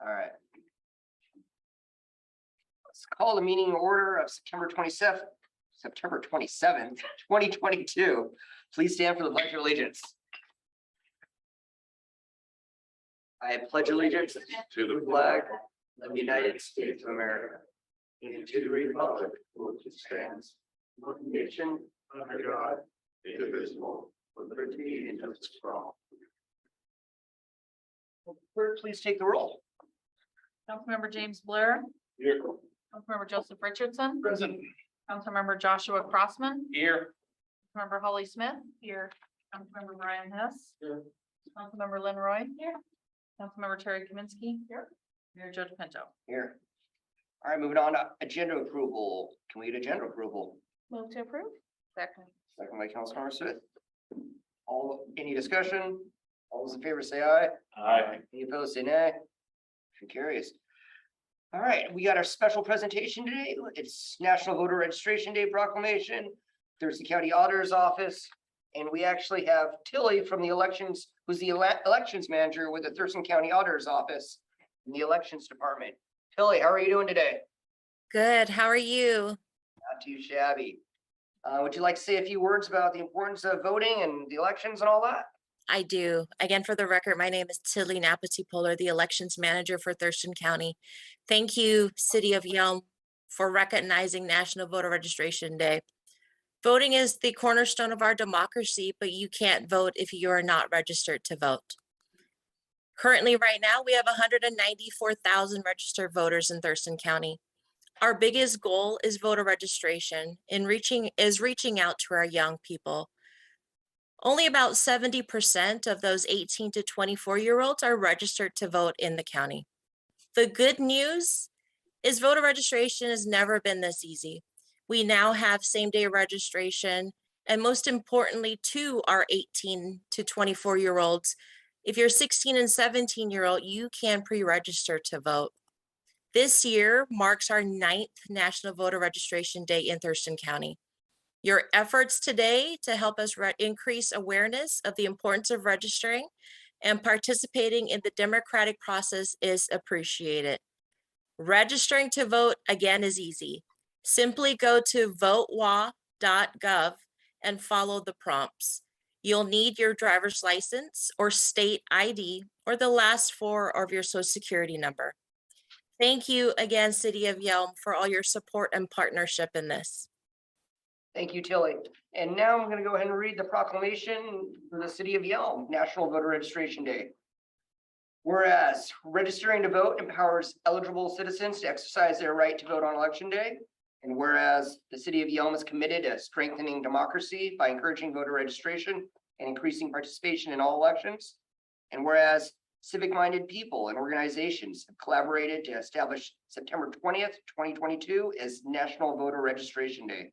All right. Let's call the meeting in order of September 27th, 2022. Please stand for the Pledge of Allegiance. I pledge allegiance to the flag of the United States of America and to the republic for which it stands, one nation under God, indivisible, with liberty and justice for all. Clerk, please take the roll. Councilmember James Blair, Here. Councilmember Joseph Richardson, Present. Councilmember Joshua Crossman, Here. Councilmember Holly Smith, here, Councilmember Brian Hess, Here. Councilmember Lynn Roy, here, Councilmember Terry Kaminsky, here, Mayor Joe DePinto. Here. All right, moving on to agenda approval. Can we get agenda approval? Move to approve. Second. Second by Councilmember Smith. Any discussion? All those in favor say aye. Aye. Any opposed say nay. Motion carries. All right, we got our special presentation today. It's National Voter Registration Day proclamation, Thurston County Auditor's Office. And we actually have Tilly from the elections, who's the elections manager with the Thurston County Auditor's Office in the elections department. Tilly, how are you doing today? Good. How are you? Not too shabby. Would you like to say a few words about the importance of voting and the elections and all that? I do. Again, for the record, my name is Tilly Napati-Polar, the elections manager for Thurston County. Thank you, City of Yelm, for recognizing National Voter Registration Day. Voting is the cornerstone of our democracy, but you can't vote if you are not registered to vote. Currently, right now, we have 194,000 registered voters in Thurston County. Our biggest goal is voter registration and reaching out to our young people. Only about 70% of those 18 to 24-year-olds are registered to vote in the county. The good news is voter registration has never been this easy. We now have same-day registration, and most importantly, to our 18 to 24-year-olds, if you're 16 and 17-year-old, you can pre-register to vote. This year marks our 9th National Voter Registration Day in Thurston County. Your efforts today to help us increase awareness of the importance of registering and participating in the democratic process is appreciated. Registering to vote, again, is easy. Simply go to votewa.gov and follow the prompts. You'll need your driver's license or state ID or the last 4 of your social security number. Thank you again, City of Yelm, for all your support and partnership in this. Thank you, Tilly. And now I'm going to go ahead and read the proclamation for the City of Yelm, National Voter Registration Day. Whereas registering to vote empowers eligible citizens to exercise their right to vote on Election Day. And whereas the City of Yelm is committed to strengthening democracy by encouraging voter registration and increasing participation in all elections. And whereas civic-minded people and organizations have collaborated to establish September 20th, 2022 as National Voter Registration Day.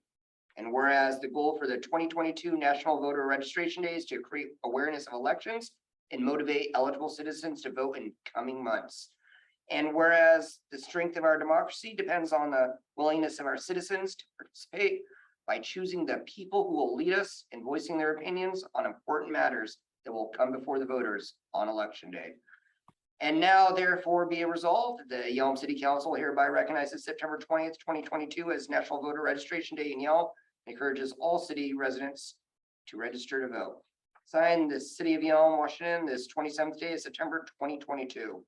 And whereas the goal for the 2022 National Voter Registration Day is to create awareness of elections and motivate eligible citizens to vote in coming months. And whereas the strength of our democracy depends on the willingness of our citizens to participate by choosing the people who will lead us and voicing their opinions on important matters that will come before the voters on Election Day. And now, therefore, be it resolved, the Yelm City Council hereby recognizes September 20th, 2022 as National Voter Registration Day in Yelm and encourages all city residents to register to vote. Signed, the City of Yelm, Washington, this 27th day of September 2022.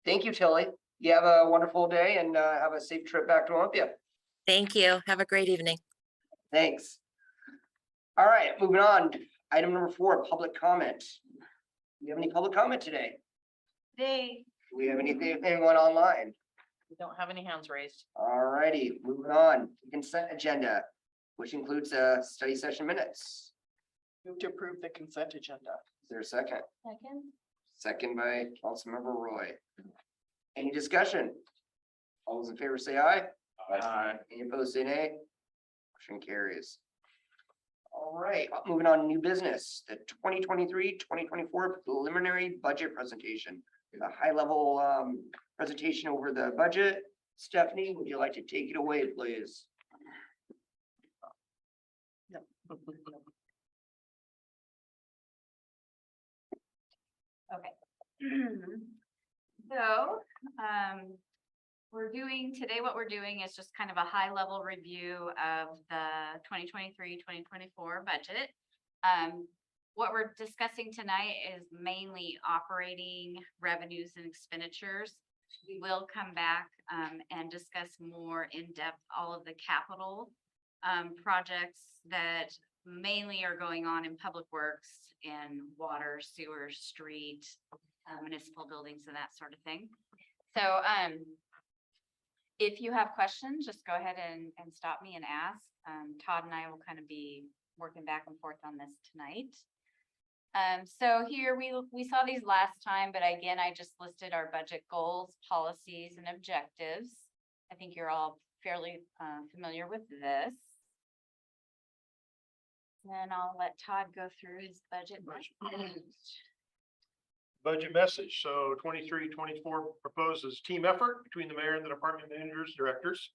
Thank you, Tilly. You have a wonderful day and have a safe trip back to Olympia. Thank you. Have a great evening. Thanks. All right, moving on. Item number 4, public comment. Do you have any public comment today? Today, Do we have anyone online? we don't have any hands raised. All righty, moving on. Consent agenda, which includes study session minutes. Move to approve the consent agenda. Is there a second? Second. Second by Councilmember Roy. Any discussion? All those in favor say aye. Aye. Any opposed say nay. Motion carries. All right, moving on to new business, the 2023-2024 preliminary budget presentation. A high-level presentation over the budget. Stephanie, would you like to take it away, please? Okay. So, what we're doing is just kind of a high level review of the 2023-2024 budget. What we're discussing tonight is mainly operating revenues and expenditures. We will come back, and discuss more in depth all of the capital, projects that mainly are going on in public works and water, sewer, street, municipal buildings and that sort of thing. So, if you have questions, just go ahead and stop me and ask. Todd and I will kind of be working back and forth on this tonight. So here we saw these last time, but again, I just listed our budget goals, policies, and objectives. I think you're all fairly familiar with this. Then I'll let Todd go through his budget. Budget message. So 23-24 proposes team effort between the mayor and the department managers, directors.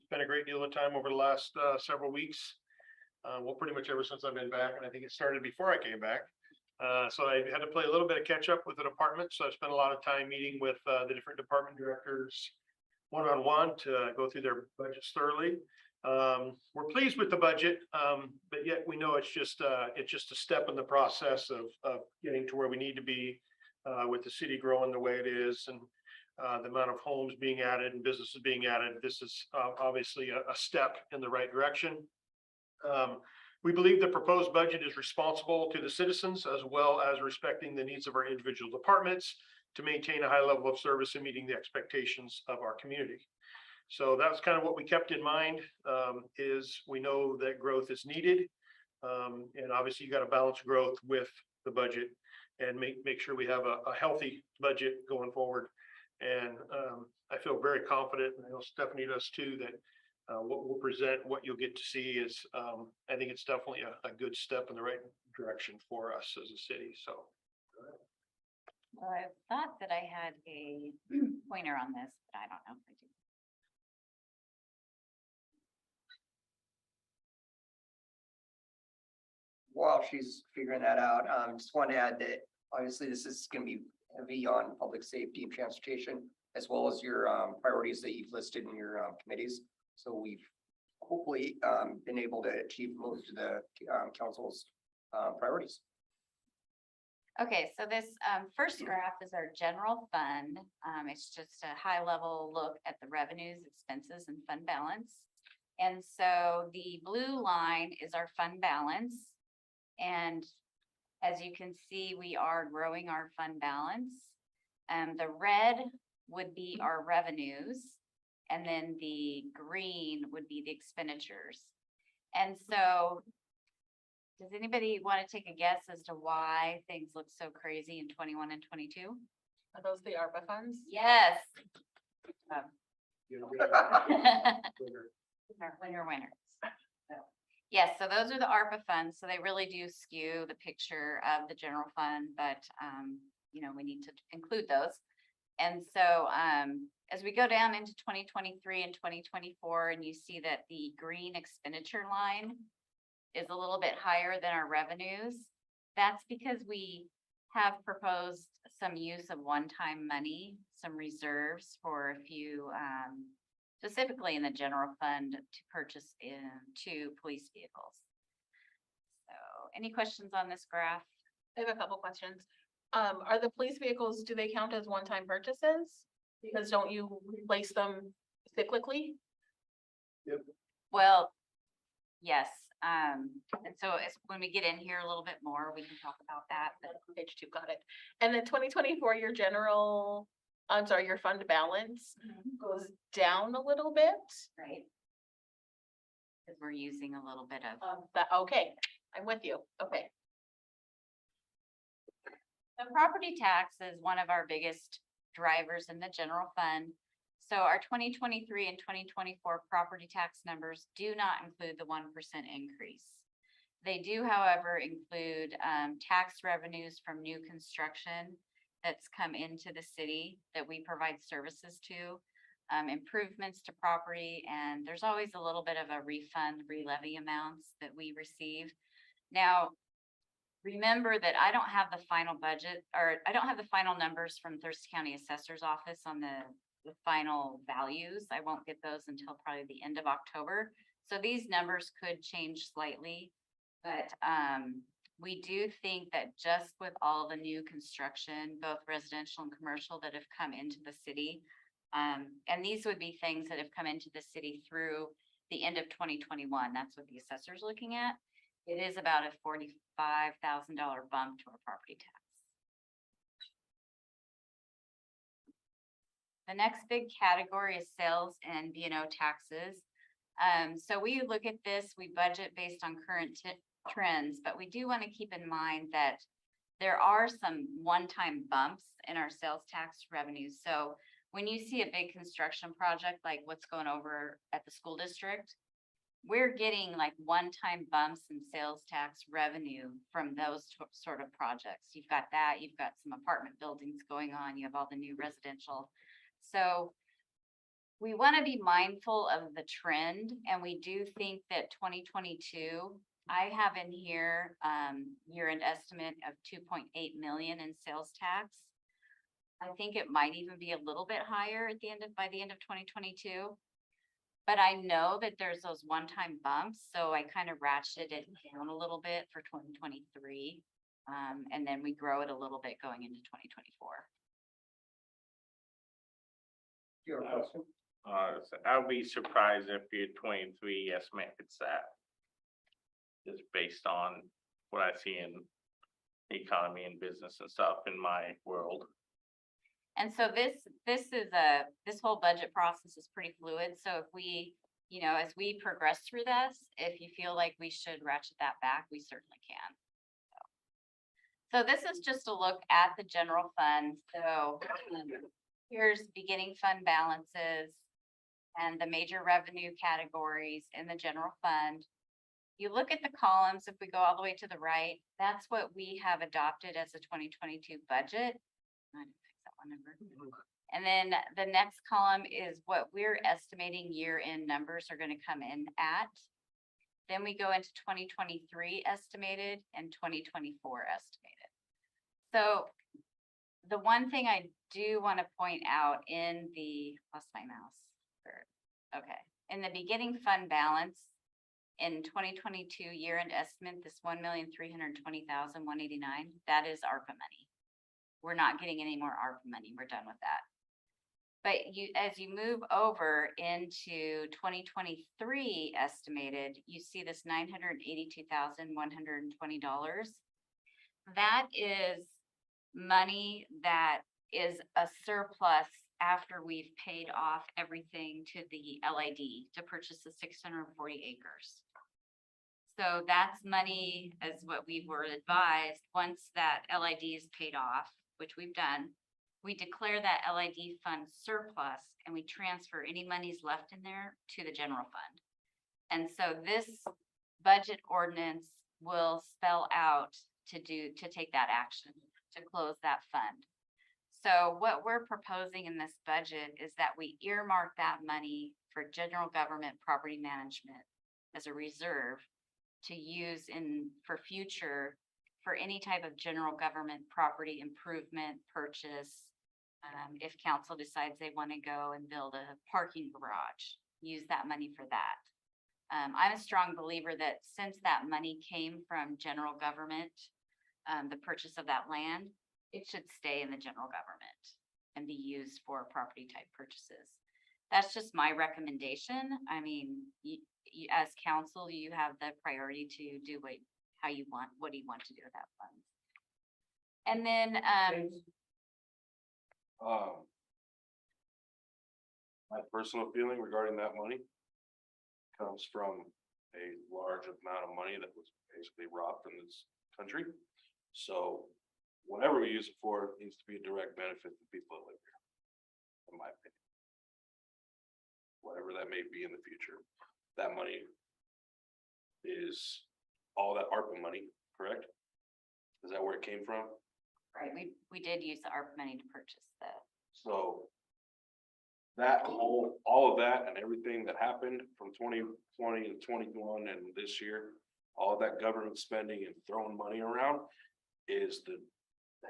Spent a great deal of time over the last several weeks. Well, pretty much ever since I've been back, and I think it started before I came back. So I had to play a little bit of catch up with the department. So I spent a lot of time meeting with the different department directors one-on-one to go through their budgets thoroughly. We're pleased with the budget, but yet we know it's just a step in the process of getting to where we need to be with the city growing the way it is and the amount of homes being added and businesses being added. This is obviously a step in the right direction. We believe the proposed budget is responsible to the citizens as well as respecting the needs of our individual departments to maintain a high level of service and meeting the expectations of our community. So that's kind of what we kept in mind, is we know that growth is needed. And obviously you got to balance growth with the budget and make sure we have a healthy budget going forward. And I feel very confident, and I know Stephanie does too, that what we'll present, what you'll get to see is, I think it's definitely a good step in the right direction for us as a city, so. Well, I thought that I had a pointer on this, but I don't know if I do. While she's figuring that out, just want to add that obviously this is going to be heavy on public safety and transportation, as well as your priorities that you've listed in your committees. So we've hopefully been able to achieve most of the council's priorities. Okay, so this first graph is our general fund. It's just a high level look at the revenues, expenses, and fund balance. And so the blue line is our fund balance. And as you can see, we are growing our fund balance. The red would be our revenues, and then the green would be the expenditures. And so does anybody want to take a guess as to why things look so crazy in 21 and 22? Are those the ARPA funds? Yes. Winner. Winner. Yes, so those are the ARPA funds. So they really do skew the picture of the general fund, but we need to include those. And so as we go down into 2023 and 2024, and you see that the green expenditure line is a little bit higher than our revenues, that's because we have proposed some use of one-time money, some reserves for a few, specifically in the general fund to purchase two police vehicles. So any questions on this graph? I have a couple questions. Are the police vehicles, do they count as one-time purchases? Because don't you replace them cyclically? Well, yes. And so it's when we get in here a little bit more, we can talk about that. But Page 2, got it. And then 2024, your fund balance goes down a little bit. right. Because we're using a little bit of. Okay, I'm with you. Okay. The property tax is one of our biggest drivers in the general fund. So our 2023 and 2024 property tax numbers do not include the 1% increase. They do, however, include tax revenues from new construction that's come into the city that we provide services to, improvements to property, and there's always a little bit of a refund, re-levy amounts that we receive. Now, remember that I don't have the final budget, or I don't have the final numbers from Thurston County Assessor's Office on the final values. I won't get those until probably the end of October. So these numbers could change slightly, but, we do think that just with all the new construction, both residential and commercial that have come into the city, and these would be things that have come into the city through the end of 2021. That's what the assessor's looking at. It is about a $45,000 bump to our property tax. The next big category is sales and B&O taxes. So we look at this, we budget based on current trends, but we do want to keep in mind that there are some one-time bumps in our sales tax revenues. So when you see a big construction project, like what's going over at the school district, we're getting like one-time bumps in sales tax revenue from those sort of projects. You've got that, you've got some apartment buildings going on, you have all the new residential. So we want to be mindful of the trend, and we do think that 2022, I have in here, year-end estimate of 2.8 million in sales tax. I think it might even be a little bit higher at the end of, by the end of 2022. But I know that there's those one-time bumps, so I kind of ratcheted it down a little bit for 2023. And then we grow it a little bit going into 2024. Your question? So I'll be surprised if your 23 estimate hits that. Just based on what I see in the economy and business and stuff in my world. And so this whole budget process is pretty fluid. So if we, as we progress through this, if you feel like we should ratchet that back, we certainly can. So this is just a look at the general fund. So here's beginning fund balances and the major revenue categories in the general fund. You look at the columns, if we go all the way to the right, that's what we have adopted as a 2022 budget. I didn't fix that one number. And then the next column is what we're estimating year-end numbers are going to come in at. Then we go into 2023 estimated and 2024 estimated. So the one thing I do want to point out in the, lost my mouse. Okay, in the beginning fund balance in 2022 year-end estimate, this 1,320,189, that is ARPA money. We're not getting any more ARPA money. We're done with that. But as you move over into 2023 estimated, you see this $982,120. That is money that is a surplus after we've paid off everything to the LID to purchase the 640 acres. So that's money, as what we were advised, once that LID is paid off, which we've done, we declare that LID fund surplus and we transfer any monies left in there to the general fund. And so this budget ordinance will spell out to take that action, to close that fund. So what we're proposing in this budget is that we earmark that money for general government property management as a reserve to use for any type of general government property improvement purchase. If council decides they want to go and build a parking garage, use that money for that. I'm a strong believer that since that money came from general government, the purchase of that land, it should stay in the general government and be used for property type purchases. That's just my recommendation. I mean, you as council, you have the priority to do what you want to do with that fund. And then, my personal feeling regarding that money comes from a large amount of money that was basically robbed from this country. So whatever we use it for, it needs to be a direct benefit to people that live here, in my opinion. Whatever that may be in the future. That money is all that ARPA money, correct? Is that where it came from? right, we did use the ARP money to purchase that. So that all of that and everything that happened from 2020 and 21 and this year all that government spending and throwing money around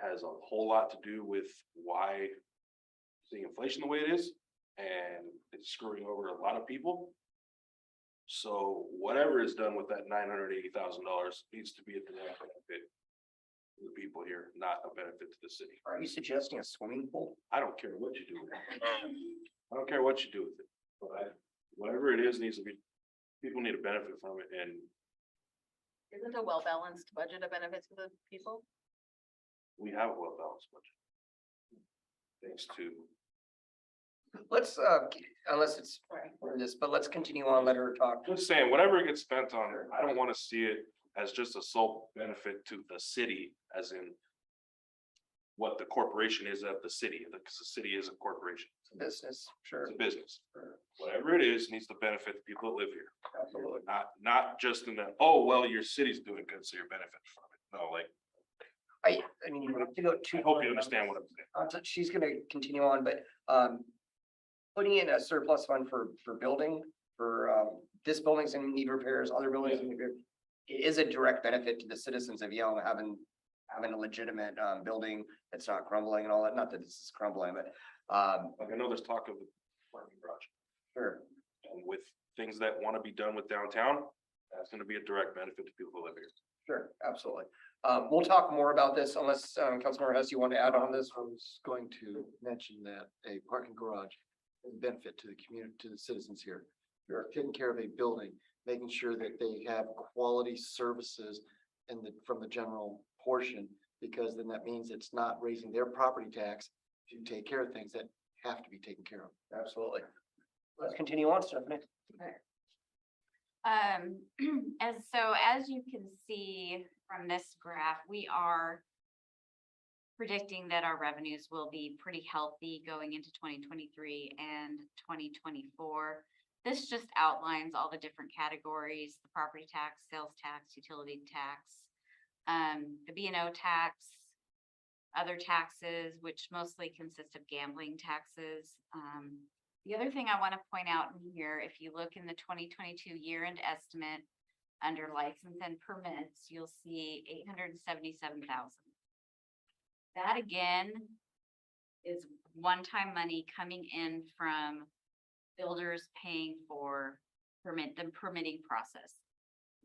has a whole lot to do with why the inflation the way it is, and it's screwing over a lot of people. So whatever is done with that $980,000 needs to be a direct benefit to the people here, not a benefit to the city. Are you suggesting a swimming pool? I don't care what you do with it. I don't care what you do with it, but whatever it is needs to be, people need to benefit from it, and Isn't a well-balanced budget a benefit to the people? we have a well-balanced budget. Thanks to, Let's, unless it's for this, but let's continue on, let her talk. just saying, whatever gets spent on it, I don't wanna see it as just a sole benefit to the city, as in what the corporation is of the city, because the city is a corporation, It's a business, sure, it's a business. Whatever it is, needs to benefit the people that live here, absolutely. not just in the, oh, well, your city's doing good, so you're benefiting from it. No, like, I mean, you have to go too. I hope you understand what I'm saying. She's gonna continue on, but, putting in a surplus fund for building, for, this building's in need repairs, other buildings in need repair. It is a direct benefit to the citizens of Yelm having a legitimate, building that's not crumbling and all that, not that this is crumbling, but, Like, I know there's talk of the parking garage, sure. and with things that wanna be done with downtown, that's gonna be a direct benefit to people who live here. Sure, absolutely. We'll talk more about this unless, Councilmember Hess, you want to add on this? I was going to mention that a parking garage is a benefit to the community, to the citizens here. You're taking care of a building, making sure that they have quality services from the general portion, because then that means it's not raising their property tax to take care of things that have to be taken care of. Absolutely. Let's continue on, Stephanie. As you can see from this graph, we are predicting that our revenues will be pretty healthy going into 2023 and 2024. This just outlines all the different categories: the property tax, sales tax, utility tax, the B&O tax, other taxes, which mostly consist of gambling taxes. The other thing I want to point out in here, if you look in the 2022 year-end estimate under license and permits, you'll see 877,000. That again is one-time money coming in from builders paying for the permitting process.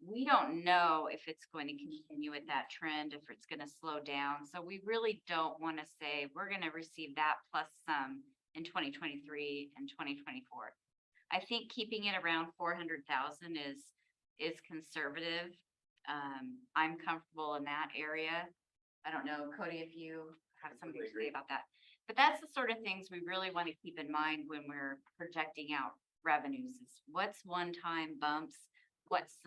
We don't know if it's going to continue with that trend, if it's going to slow down. So we really don't want to say we're going to receive that plus some in 2023 and 2024. I think keeping it around 400,000 is conservative. I'm comfortable in that area. I don't know, Cody, if you have something to say about that. But that's the sort of things we really want to keep in mind when we're projecting out revenues, is what's one-time bumps, what's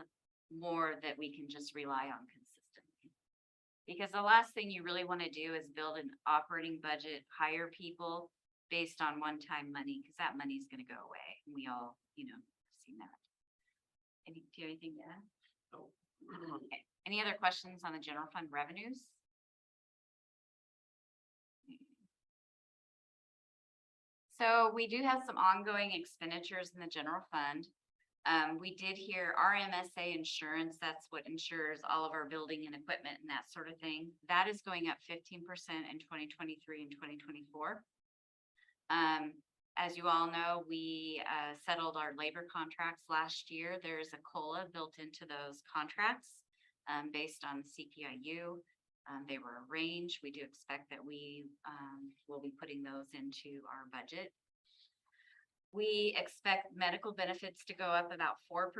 more that we can just rely on consistently. Because the last thing you really want to do is build an operating budget, hire people based on one-time money, because that money is going to go away. And we all, seen that. Do you have anything to add? No. Okay. Any other questions on the general fund revenues? So we do have some ongoing expenditures in the general fund. We did hear RMSA insurance, that's what insures all of our building and equipment and that sort of thing. That is going up 15% in 2023 and 2024. As you all know, we settled our labor contracts last year. There's a COLA built into those contracts based on CPIU. They were arranged. We do expect that we will be putting those into our budget. We expect medical benefits to go up about 4%,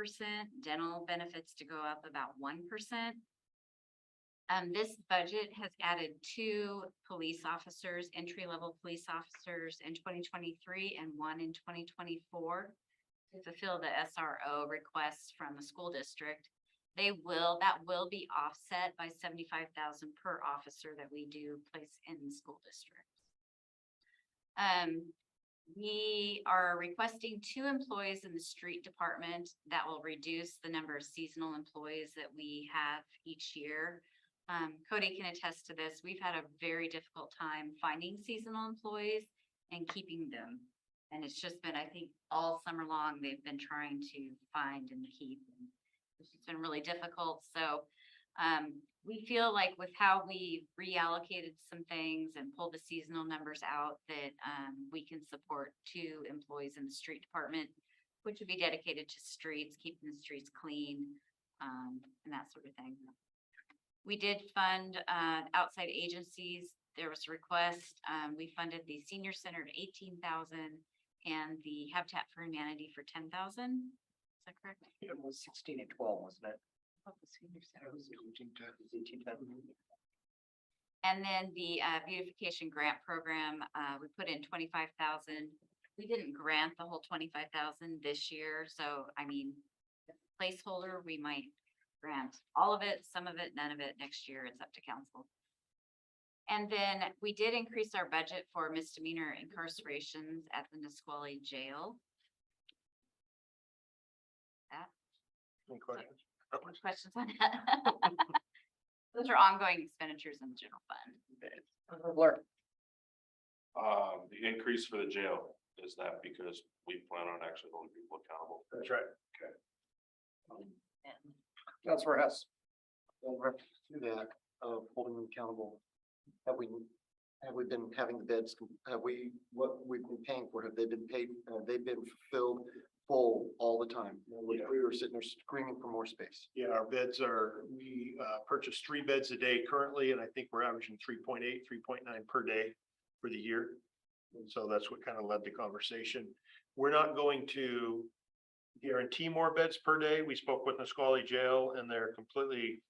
dental benefits to go up about 1%. This budget has added 2 police officers, entry-level police officers in 2023 and 1 in 2024 to fulfill the SRO requests from the school district. That will be offset by 75,000 per officer that we do place in the school district. We are requesting 2 employees in the street department. That will reduce the number of seasonal employees that we have each year. Cody can attest to this. We've had a very difficult time finding seasonal employees and keeping them. And it's just been, I think, all summer long, they've been trying to find and keep. And it's been really difficult, so we feel like with how we reallocated some things and pulled the seasonal numbers out, that we can support 2 employees in the street department, which would be dedicated to streets, keeping the streets clean, and that sort of thing. We did fund outside agencies. There was a request. We funded the senior center at 18,000 and the Habitat for Humanity for 10,000. Is that correct? It was 16 and 12, wasn't it? Oh, the senior center. It was 18, 10. And then the beautification grant program, we put in 25,000. We didn't grant the whole 25,000 this year, so I mean, placeholder, we might grant all of it, some of it, none of it next year. It's up to council. And then we did increase our budget for misdemeanor incarcerations at the Nisqually jail. Any questions? Questions on that? Those are ongoing expenditures in the general fund. Blair, The increase for the jail, is that because we plan on actually holding people accountable? That's right. Councilor Hess. To that, of holding them accountable, have we been having the beds, what we've been paying for, have they been paid, they've been filled full all the time? We were sitting there screaming for more space. Yeah, our beds are, we purchase 3 beds a day currently, and I think we're averaging 3.8, 3.9 per day for the year. And so that's what kind of led the conversation. We're not going to guarantee more beds per day. We spoke with Nisqually Jail and they're completely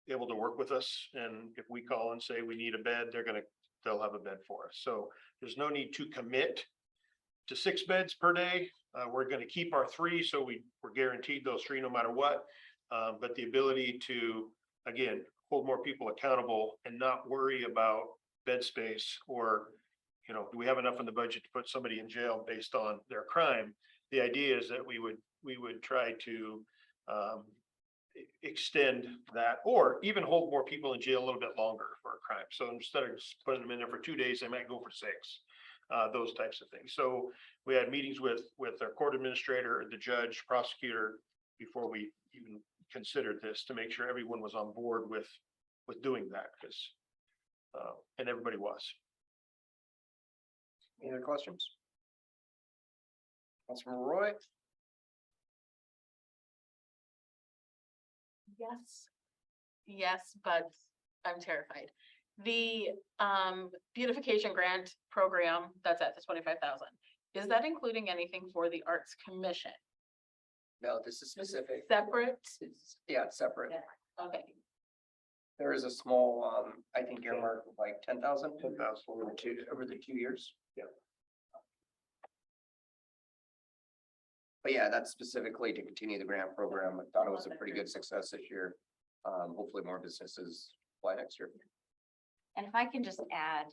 able to work with us. And if we call and say we need a bed, they'll have a bed for us. So there's no need to commit to 6 beds per day. We're going to keep our 3, so we're guaranteed those 3 no matter what. But the ability to, again, hold more people accountable and not worry about bed space or, do we have enough in the budget to put somebody in jail based on their crime? The idea is that we would try to extend that, or even hold more people in jail a little bit longer for a crime. So instead of just putting them in there for 2 days, they might go for 6. Those types of things. So we had meetings with our court administrator, the judge, prosecutor, before we even considered this, to make sure everyone was on board with doing that, because and everybody was. Any other questions? Councilman Roy? Yes. Yes, but I'm terrified. The beautification grant program that's at the 25,000, is that including anything for the Arts Commission? No, this is specific. Separate? Yeah, it's separate. Okay, There is a small, I think earmark of like 10,000. 10,000. Over the 2 years. Yeah. But yeah, that's specifically to continue the grant program. I thought it was a pretty good success this year. Hopefully more businesses apply next year. And if I can just add,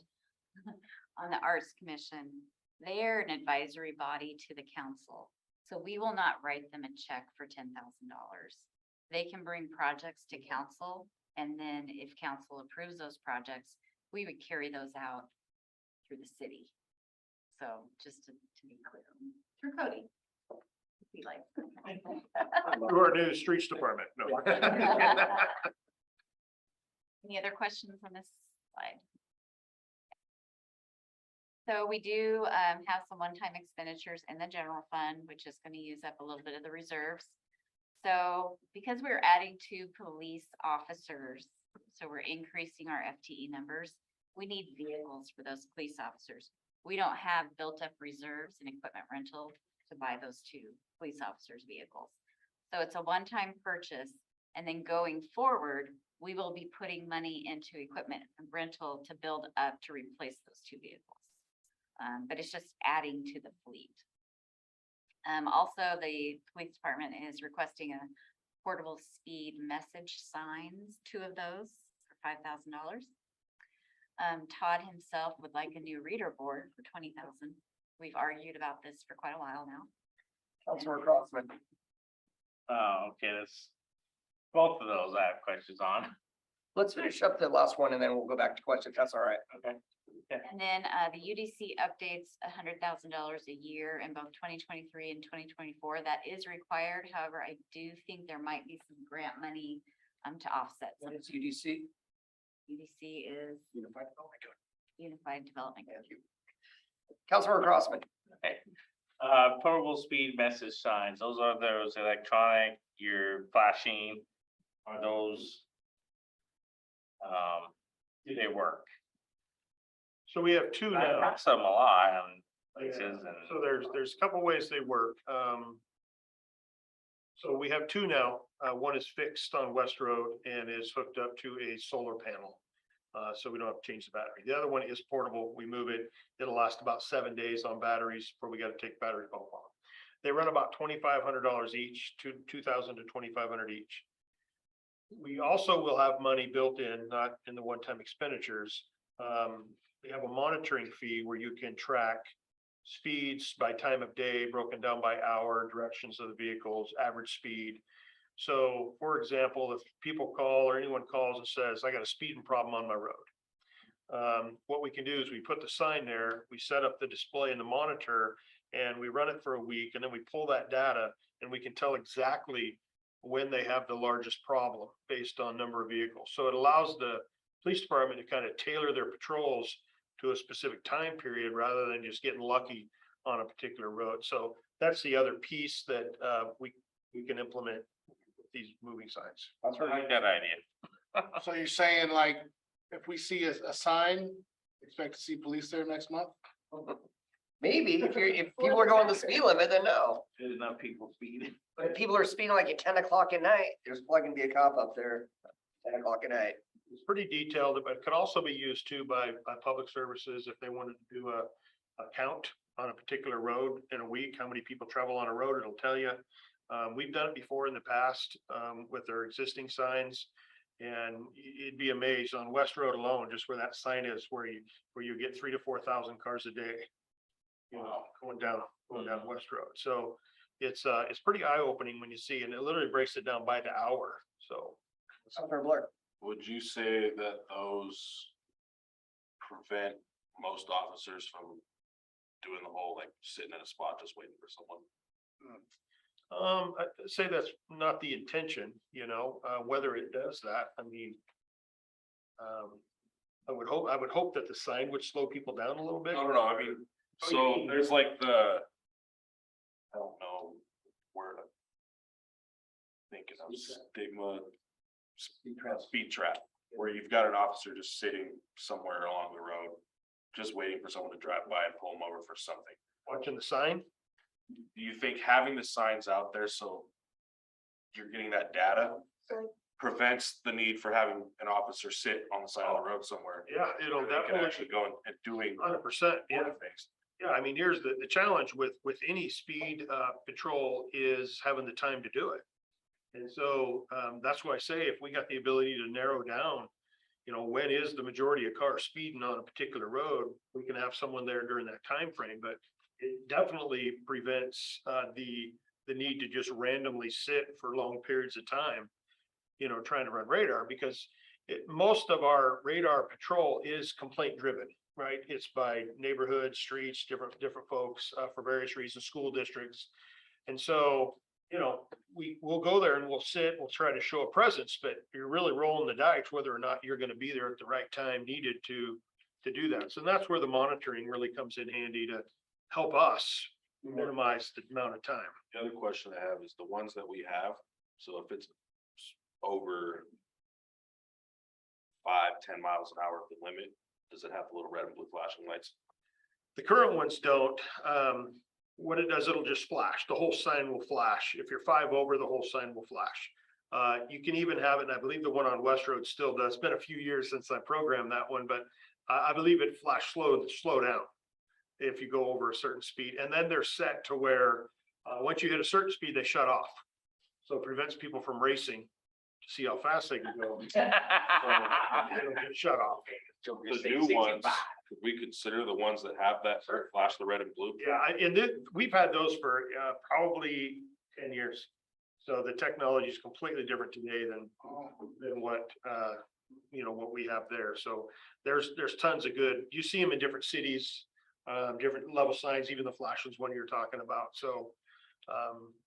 on the Arts Commission, they're an advisory body to the council. So we will not write them a check for $10,000. They can bring projects to council, and then if council approves those projects, we would carry those out through the city. So just to be clear, through Cody. If we like. Through our new streets department. No. Any other questions on this slide? So we do have some one-time expenditures in the general fund, which is going to use up a little bit of the reserves. So because we're adding 2 police officers, so we're increasing our FTE numbers, we need vehicles for those police officers. We don't have built-up reserves and equipment rental to buy those 2 police officers' vehicles. So it's a one-time purchase, and then going forward, we will be putting money into equipment rental to build up to replace those 2 vehicles. But it's just adding to the fleet. Also, the police department is requesting a portable speed message signs, 2 of those for $5,000. Todd himself would like a new reader board for 20,000. We've argued about this for quite a while now. Councilor Crossman. Okay, that's both of those I have questions on. Let's finish up the last one and then we'll go back to questions. That's all right. Okay. And then the UDC updates $100,000 a year in both 2023 and 2024. That is required. However, I do think there might be some grant money to offset. What Some is UDC? UDC is Unified Development. Thank you. Councilmember Crossman. Portable speed message signs, those are those electronic, you're flashing, are those? Do they work? So we have two I now. pass them a lot on Yeah, places and. So there's a couple ways they work. So we have two now. One is fixed on West Road and is hooked up to a solar panel. So we don't have to change the battery. The other one is portable. We move it. It'll last about 7 days on batteries before we got to take battery bulb off. They run about $2,500 each, $2,000 to $2,500 each. We also will have money built in, not in the one-time expenditures. We have a monitoring fee where you can track speeds by time of day, broken down by hour, directions of the vehicles, average speed. So, for example, if people call or anyone calls and says, I got a speeding problem on my road. What we can do is we put the sign there, we set up the display and the monitor, and we run it for a week, and then we pull that data and we can tell exactly when they have the largest problem based on number of vehicles. So it allows the police department to kind of tailor their patrols to a specific time period rather than just getting lucky on a particular road. So that's the other piece that we can implement with these moving signs. I like that idea. So you're saying like, if we see a sign, expect to see police there next month? Maybe if people are going the speed limit, then no. There's enough people speeding. But if people are speeding like at 10 o'clock at night, there's probably gonna be a cop up there, 10 o'clock at night. It's pretty detailed, but it could also be used too by public services if they wanted to do a count on a particular road in a week, how many people travel on a road, it'll tell you. We've done it before in the past with their existing signs. And you'd be amazed on West Road alone, just where that sign is, where you get 3,000 to 4,000 cars a day. You know, going down West Road. So it's pretty eye-opening when you see, and it literally breaks it down by the hour. So. Councilmember Blair. Would you say that those prevent most officers from doing the whole, like, sitting in a spot just waiting for someone? I'd say that's not the intention, you know, whether it does that, I mean. I would hope that the sign would slow people down a little bit. No, I mean, so there's like I don't know where to think of stigma. Speed trap, where you've got an officer just sitting somewhere along the road, just waiting for someone to drive by and pull them over for something. Watching the sign. Do you think having the signs out there so you're getting that data prevents the need for having an officer sit on the side of the road somewhere? Yeah, it'll Where they can definitely. actually go and doing 100%, yeah. other things. Yeah, I mean, here's the challenge with any speed patrol is having the time to do it. And so that's why I say if we got the ability to narrow down, you know, when is the majority of cars speeding on a particular road, we can have someone there during that time frame. But it definitely prevents the need to just randomly sit for long periods of time, you know, trying to run radar, because most of our radar patrol is complaint driven, right? It's by neighborhood, streets, different folks for various reasons, school districts. And so, you know, we'll go there and we'll sit, we'll try to show a presence, but you're really rolling the dice whether or not you're going to be there at the right time needed to do that. So that's where the monitoring really comes in handy to help us minimize the amount of time. The other question I have is the ones that we have, so if it's over 5-10 miles an hour of the limit, does it have the little red and blue flashing lights? The current ones don't. What it does, it'll just flash. The whole sign will flash. If you're 5 over, the whole sign will flash. You can even have it, and I believe the one on West Road still does. It's been a few years since I programmed that one, but I believe it flash slow down if you go over a certain speed. And then they're set to where once you hit a certain speed, they shut off. So it prevents people from racing to see how fast they can go. So it'll get shut off. The new ones, could we consider the ones that have that flash the red and blue? Yeah, and we've had those for probably 10 years. So the technology is completely different today than what what we have there. So there's tons of good, you see them in different cities, different level signs, even the flashes one you're talking about. So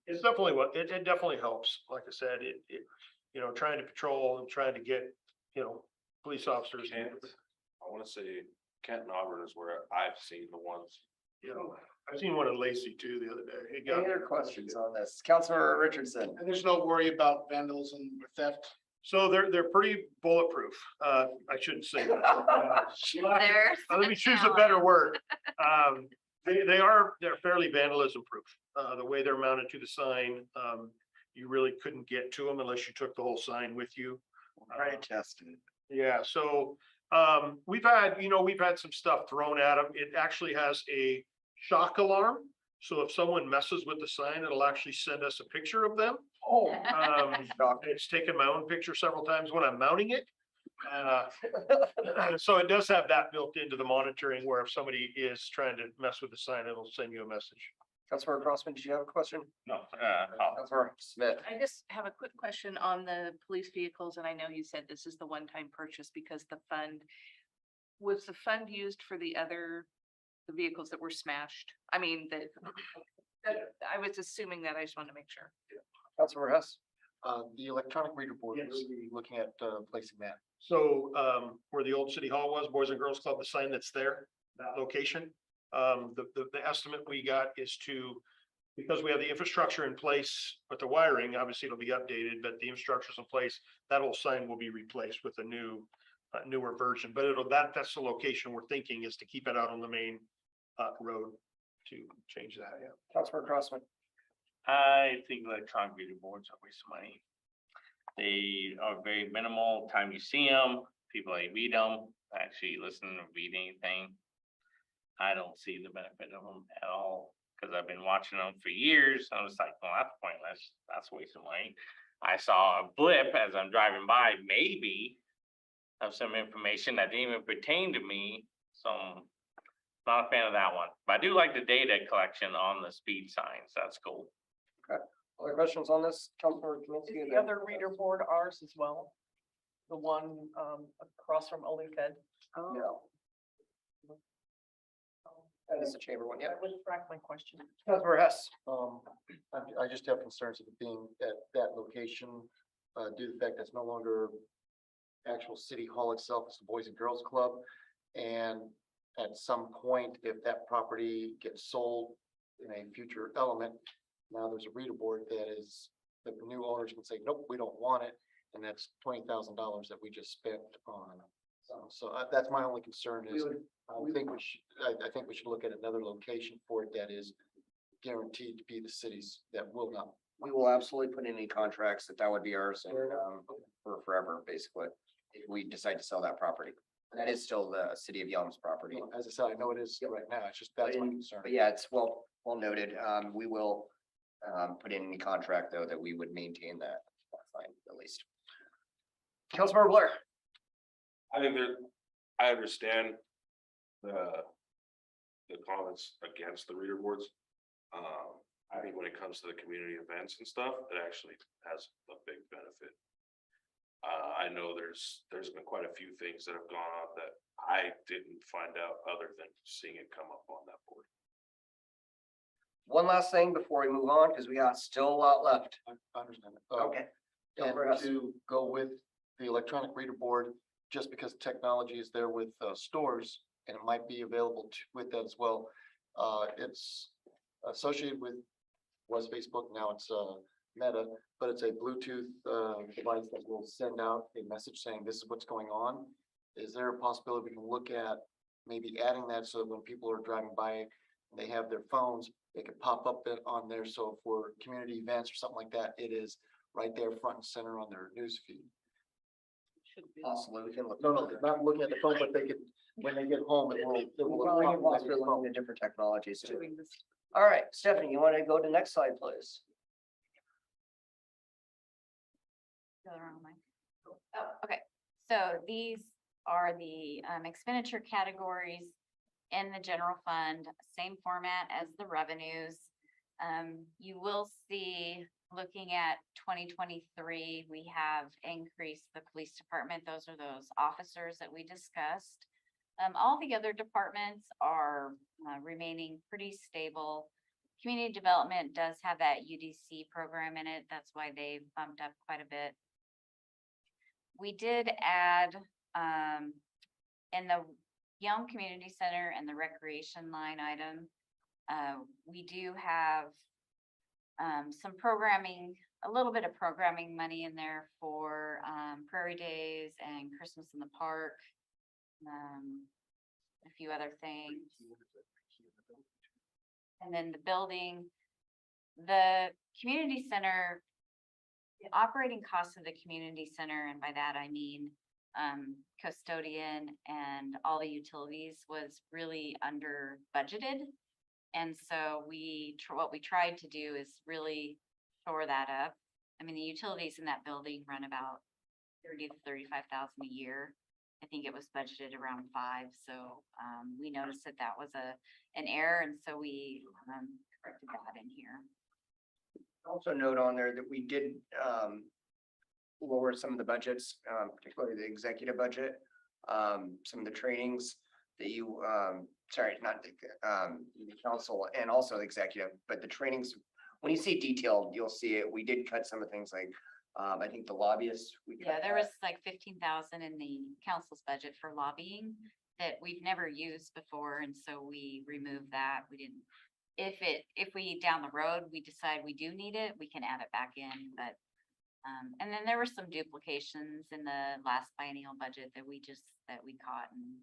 it's definitely it definitely helps. Like I said, trying to patrol and trying to get, police officers. Kent, I wanna say Kent and Auburn is where I've seen the ones. I've seen one in Lacey too the other day. It got Any me. other questions on this? Councilmember Richardson? And there's no worry about vandalism or theft. So they're pretty bulletproof. I shouldn't say that. There's Let me choose a better word. They're fairly vandalism proof. The way they're mounted to the sign, you really couldn't get to them unless you took the whole sign with you. Try to test it. Yeah, so we've had some stuff thrown at them. It actually has a shock alarm. So if someone messes with the sign, it'll actually send us a picture of them. Oh. It's taken my own picture several times when I'm mounting it. So it does have that built into the monitoring where if somebody is trying to mess with the sign, it'll send you a message. Councilmember Crossman, did you have a question? No, Councilmember Smith? I just have a quick question on the police vehicles, and I know you said this is the one-time purchase because was the fund used for the vehicles that were smashed? I mean, I was assuming that, I just wanted to make sure. Councilmember Hess? The electronic reader board, Yes. we'll be looking at placing that. So where the old city hall was, Boys and Girls Club, the sign that's there, that location. The estimate we got is because we have the infrastructure in place with the wiring, obviously it'll be updated, but the infrastructure's in place, that old sign will be replaced with a newer version. But that's the location we're thinking is to keep it out on the main road to change that, yeah. Councilmember Crossman? I think electronic reader boards are a waste of money. They are very minimal, time you see them, people that read them, actually listen or read anything. I don't see the benefit of them at all, because I've been watching them for years. I was like, well, that's pointless, that's a waste of money. I saw a blip as I'm driving by, maybe of some information that didn't even pertain to me, so I'm not a fan of that one. But I do like the data collection on the speed signs, that's cool. Other questions on this? Councilmember Kaminsky? Is the other reader board ours as well? The one across from Ole Fed? No. That is the chamber one, yeah. That would track my question. Councilmember Hess? I just have concerns of it being at that location, due to the fact that it's no longer actual city hall itself, it's the Boys and Girls Club. And at some point, if that property gets sold in a future element, now there's a reader board that the new owners can say, nope, we don't want it. And that's $20,000 that we just spent on. So that's my only concern is, I think we should look at another location for it that is guaranteed to be the cities that will not. We will absolutely put in any contracts that would be ours and for forever, basically, if we decide to sell that property. That is still the city of Yelm's property. As I said, I know it is right now, it's just, that's my concern. But yeah, it's well noted. We will put in any contract though that we would maintain that fine at least. Councilmember Blair? I think I understand the comments against the reader boards. I think when it comes to the community events and stuff, it actually has a big benefit. I know there's been quite a few things that have gone on that I didn't find out other than seeing it come up on that board. One last thing before we move on, because we got still a lot left. I understand. Okay. And to go with the electronic reader board, just because technology is there with stores and it might be available with that as well. It's associated with, was Facebook, now it's Meta, but it's a Bluetooth device that will send out a message saying this is what's going on. Is there a possibility we can look at maybe adding that so that when people are driving by and they have their phones, they could pop up on there. So for community events or something like that, it is right there front and center on their news feed. Possibly, we can look. No, not looking at the phone, but they could, when they get home, it will. Probably can walk through looking at different technologies too. All right, Stephanie, you want to go to the next slide, please? Oh, okay, so these are the expenditure categories in the general fund, same format as the revenues. You will see, looking at 2023, we have increased the police department. Those are those officers that we discussed. All the other departments are remaining pretty stable. Community development does have that UDC program in it. That's why they bumped up quite a bit. We did add in the Yelm Community Center and the recreation line item. We do have some programming, a little bit of programming money in there for Prairie Days and Christmas in the Park. A few other things. And then the building, the community center, the operating costs of the community center, and by that I mean custodian and all the utilities, was really under budgeted. And so what we tried to do is really shore that up. I mean, the utilities in that building run about 30 to 35,000 a year. I think it was budgeted around 5, so we noticed that that was an error, and so we corrected that in here. Also note on there that we did lower some of the budgets, particularly the executive budget. Some of the trainings that you, sorry, not the council and also the executive, but the trainings, when you see detailed, you'll see it. We did cut some of the things like, I think the lobbyists. Yeah, there was like 15,000 in the council's budget for lobbying that we've never used before, and so we removed that. We didn't. If we down the road we decide we do need it, we can add it back in. But and then there were some duplications in the last biennial budget that we caught, and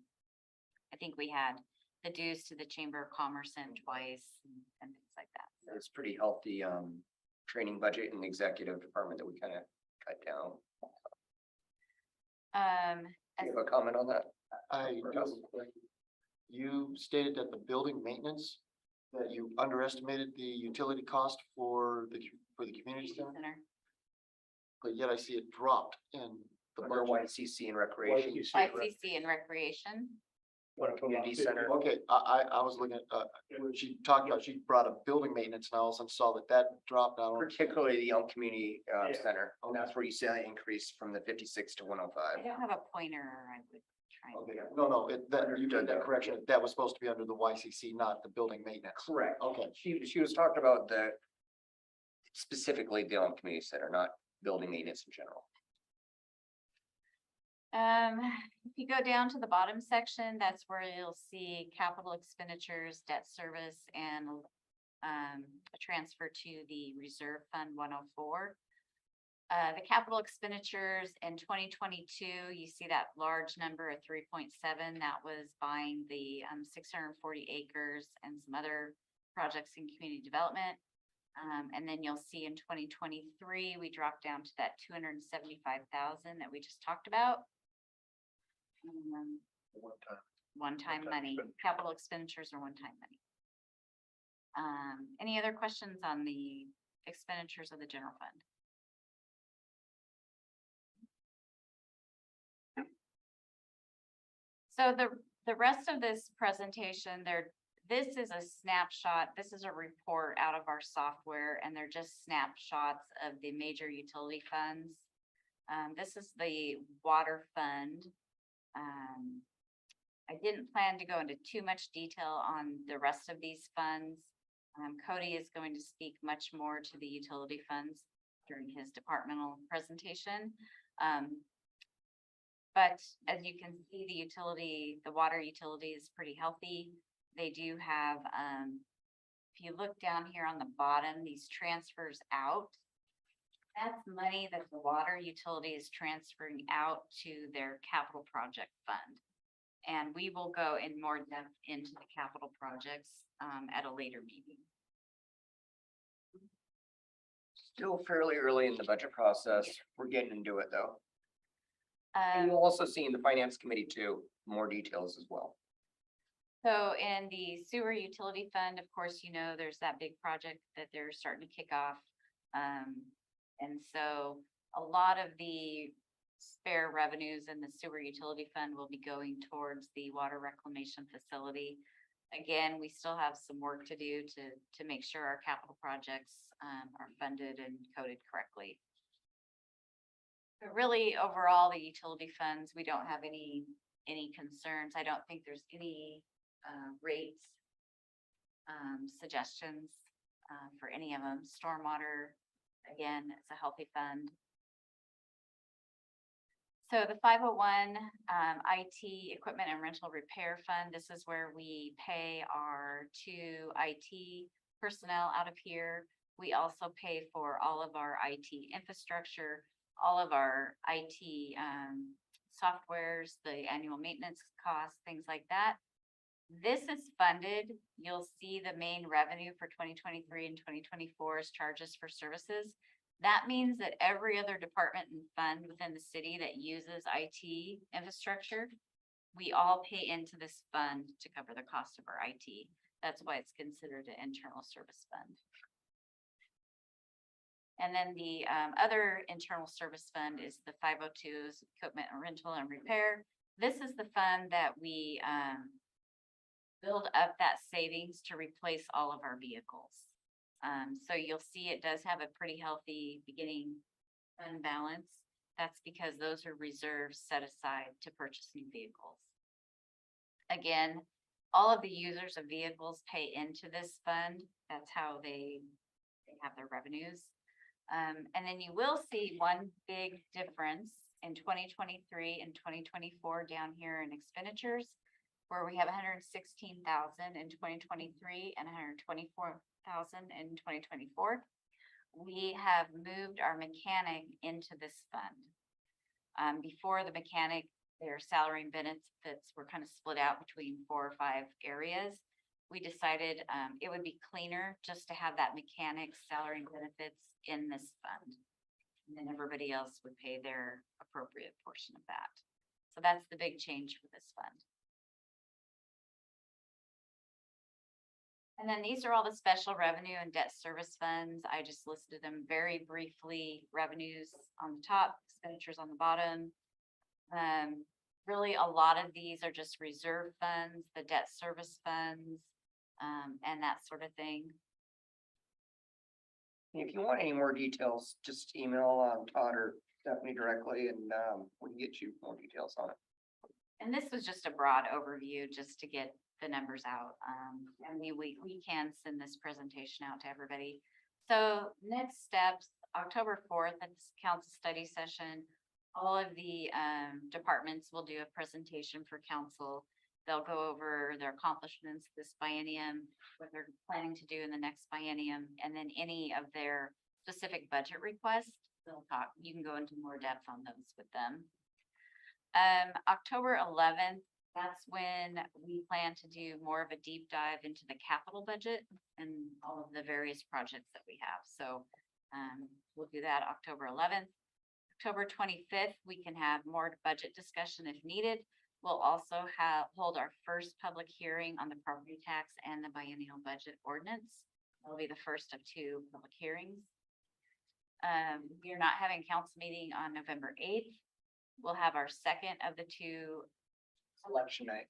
I think we had the dues to the Chamber of Commerce in twice and things like that. It's pretty healthy training budget in the executive department that we kind of cut down. Do you have a comment on that? You stated that the building maintenance, that you underestimated the utility cost for the community center, but yet I see it dropped in the Under budget. YCC and recreation. YCC and recreation. Community center. Okay, I was looking at, when she talked about, she brought up building maintenance, and I all of a sudden saw that dropped down. Particularly the Yelm Community Center. And that's where you see the increase from the 56 to 105. I don't have a pointer, I would try. Okay, no, you did that correction. That was supposed to be under the YCC, not the building maintenance. Correct. Okay. She was talking about specifically the Yelm Community Center, not building maintenance in general. If you go down to the bottom section, that's where you'll see capital expenditures, debt service, and a transfer to the reserve fund 104. The capital expenditures in 2022, you see that large number of 3.7, that was buying the 640 acres and some other projects in community development. And then you'll see in 2023, we dropped down to that 275,000 that we just talked about. One-time money, capital expenditures are one-time money. Any other questions on the expenditures of the general fund? So the rest of this presentation, this is a snapshot, this is a report out of our software, and they're just snapshots of the major utility funds. This is the water fund. I didn't plan to go into too much detail on the rest of these funds. Cody is going to speak much more to the utility funds during his departmental presentation. But as you can see, the water utility is pretty healthy. They do have, if you look down here on the bottom, these transfers out, that's money that the water utility is transferring out to their capital project fund. And we will go in more depth into the capital projects at a later meeting. Still fairly early in the budget process. We're getting into it though. And Um, you'll also see in the finance committee too, more details as well. So in the sewer utility fund, of course, you know, there's that big project that they're starting to kick off. And so a lot of the spare revenues in the sewer utility fund will be going towards the water reclamation facility. Again, we still have some work to do to make sure our capital projects are funded and coded correctly. But really, overall, the utility funds, we don't have any concerns. I don't think there's any rates suggestions for any of them. Stormwater, again, it's a healthy fund. So the 501 IT Equipment and Rental Repair Fund, this is where we pay our 2 IT personnel out of here. We also pay for all of our IT infrastructure, all of our IT softwares, the annual maintenance costs, things like that. This is funded. You'll see the main revenue for 2023 and 2024 is charges for services. That means that every other department and fund within the city that uses IT infrastructure, we all pay into this fund to cover the cost of our IT. That's why it's considered an internal service fund. And then the other internal service fund is the 502's equipment and rental and repair. This is the fund that we build up that savings to replace all of our vehicles. So you'll see it does have a pretty healthy beginning fund balance. That's because those are reserves set aside to purchase new vehicles. Again, all of the users of vehicles pay into this fund. That's how they have their revenues. And then you will see one big difference in 2023 and 2024 down here in expenditures, where we have 116,000 in 2023 and 124,000 in 2024. We have moved our mechanic into this fund. Before the mechanic, their salary and benefits were kind of split out between 4 or 5 areas. We decided it would be cleaner just to have that mechanic's salary and benefits in this fund. And then everybody else would pay their appropriate portion of that. So that's the big change for this fund. And then these are all the special revenue and debt service funds. I just listed them very briefly. Revenues on the top, expenditures on the bottom. Really, a lot of these are just reserve funds, the debt service funds, and that sort of thing. If you want any more details, just email Todd or Stephanie directly and we can get you more details on it. And this was just a broad overview just to get the numbers out. And we can send this presentation out to everybody. So next steps, October 4th at this council study session, all of the departments will do a presentation for council. They'll go over their accomplishments this biennium, what they're planning to do in the next biennium, and then any of their specific budget requests, they'll talk. You can go into more depth on those with them. October 11th, that's when we plan to do more of a deep dive into the capital budget and all of the various projects that we have. So we'll do that October 11th. October 25th, we can have more budget discussion if needed. We'll also hold our first public hearing on the property tax and the biennial budget ordinance. That'll be the first of 2 public hearings. We are not having a council meeting on November 8th. We'll have our second of the 2. Election night.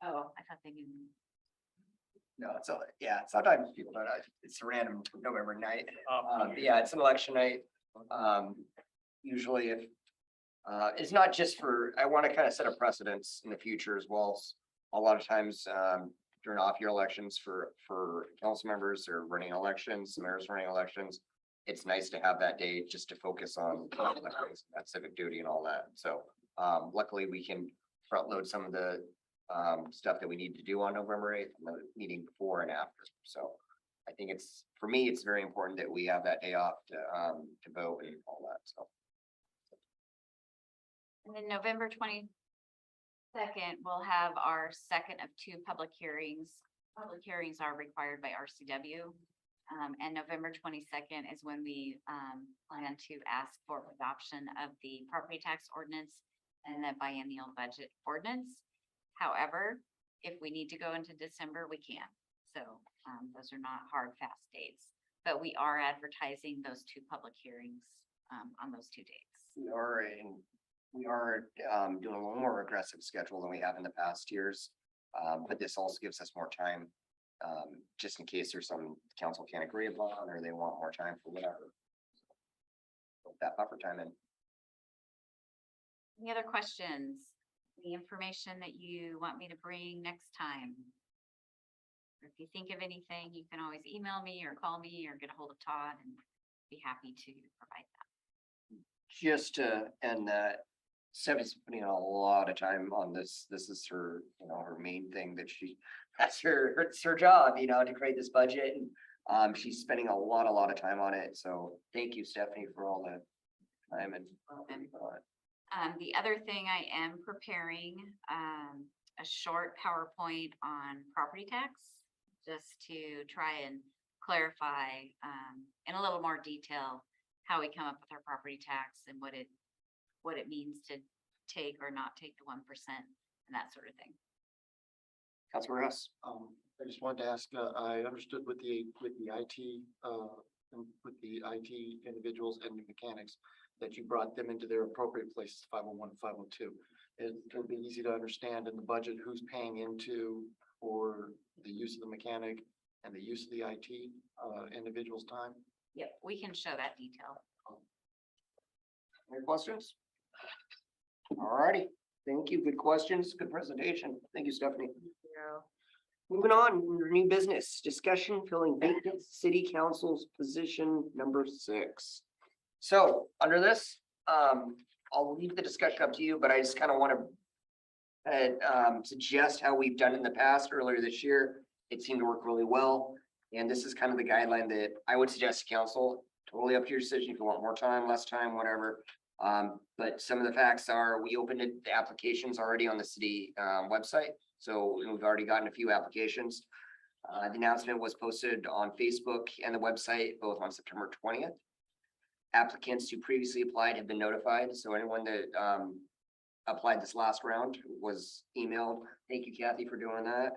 Oh, I thought they knew. No, it's yeah, sometimes people don't know. It's a random November night. Yeah, it's an election night. Usually if it's not just for, I want to kind of set a precedence in the future as well. A lot of times during off-year elections for council members or running elections, mayors running elections, it's nice to have that day just to focus on that civic duty and all that. So luckily we can front load some of the stuff that we need to do on November 8th, and the meeting before and after. So I think it's, for me, it's very important that we have that day off to vote and all that, so. And then November 22nd, we'll have our second of 2 public hearings. Public hearings are required by RCW. And November 22nd is when we plan to ask for adoption of the property tax ordinance and the biennial budget ordinance. However, if we need to go into December, we can. So those are not hard, fast dates, but we are advertising those 2 public hearings on those 2 dates. We are doing a little more aggressive schedule than we have in the past years. But this also gives us more time, just in case there's some council can't agree upon, or they want more time for whatever. Put that buffer time in. Any other questions? The information that you want me to bring next time? Or if you think of anything, you can always email me or call me or get a hold of Todd and be happy to provide that. Just to end that, Stephanie's putting a lot of time on this. This is her, her main thing that that's it's her job, to create this budget. And she's spending a lot of time on it. So thank you, Stephanie, for all the time and. The other thing I am preparing, a short PowerPoint on property tax, just to try and clarify, in a little more detail, how we come up with our property tax and what it means to take or not take the 1% and that sort of thing. Councilor Russ. I just wanted to ask, I understood with the IT, and with the IT individuals and the mechanics, that you brought them into their appropriate places, 501 and 502. It'll be easy to understand in the budget who's paying into for the use of the mechanic and the use of the IT individual's time. Yep, we can show that detail. Any questions? All righty. Thank you. Good questions. Good presentation. Thank you, Stephanie. Moving on, under new business, discussion filling vacant city council's position number 6. So under this, I'll leave the discussion up to you, but I just kind of want to suggest how we've done in the past. Earlier this year, it seemed to work really well. And this is kind of the guideline that I would suggest to council. Totally up to your decision if you want more time, less time, whatever. But some of the facts are, we opened the applications already on the city website. So we've already gotten a few applications. The announcement was posted on Facebook and the website, both on September 20th. Applicants who previously applied have been notified. So anyone that applied this last round was emailed. Thank you, Kathy, for doing that.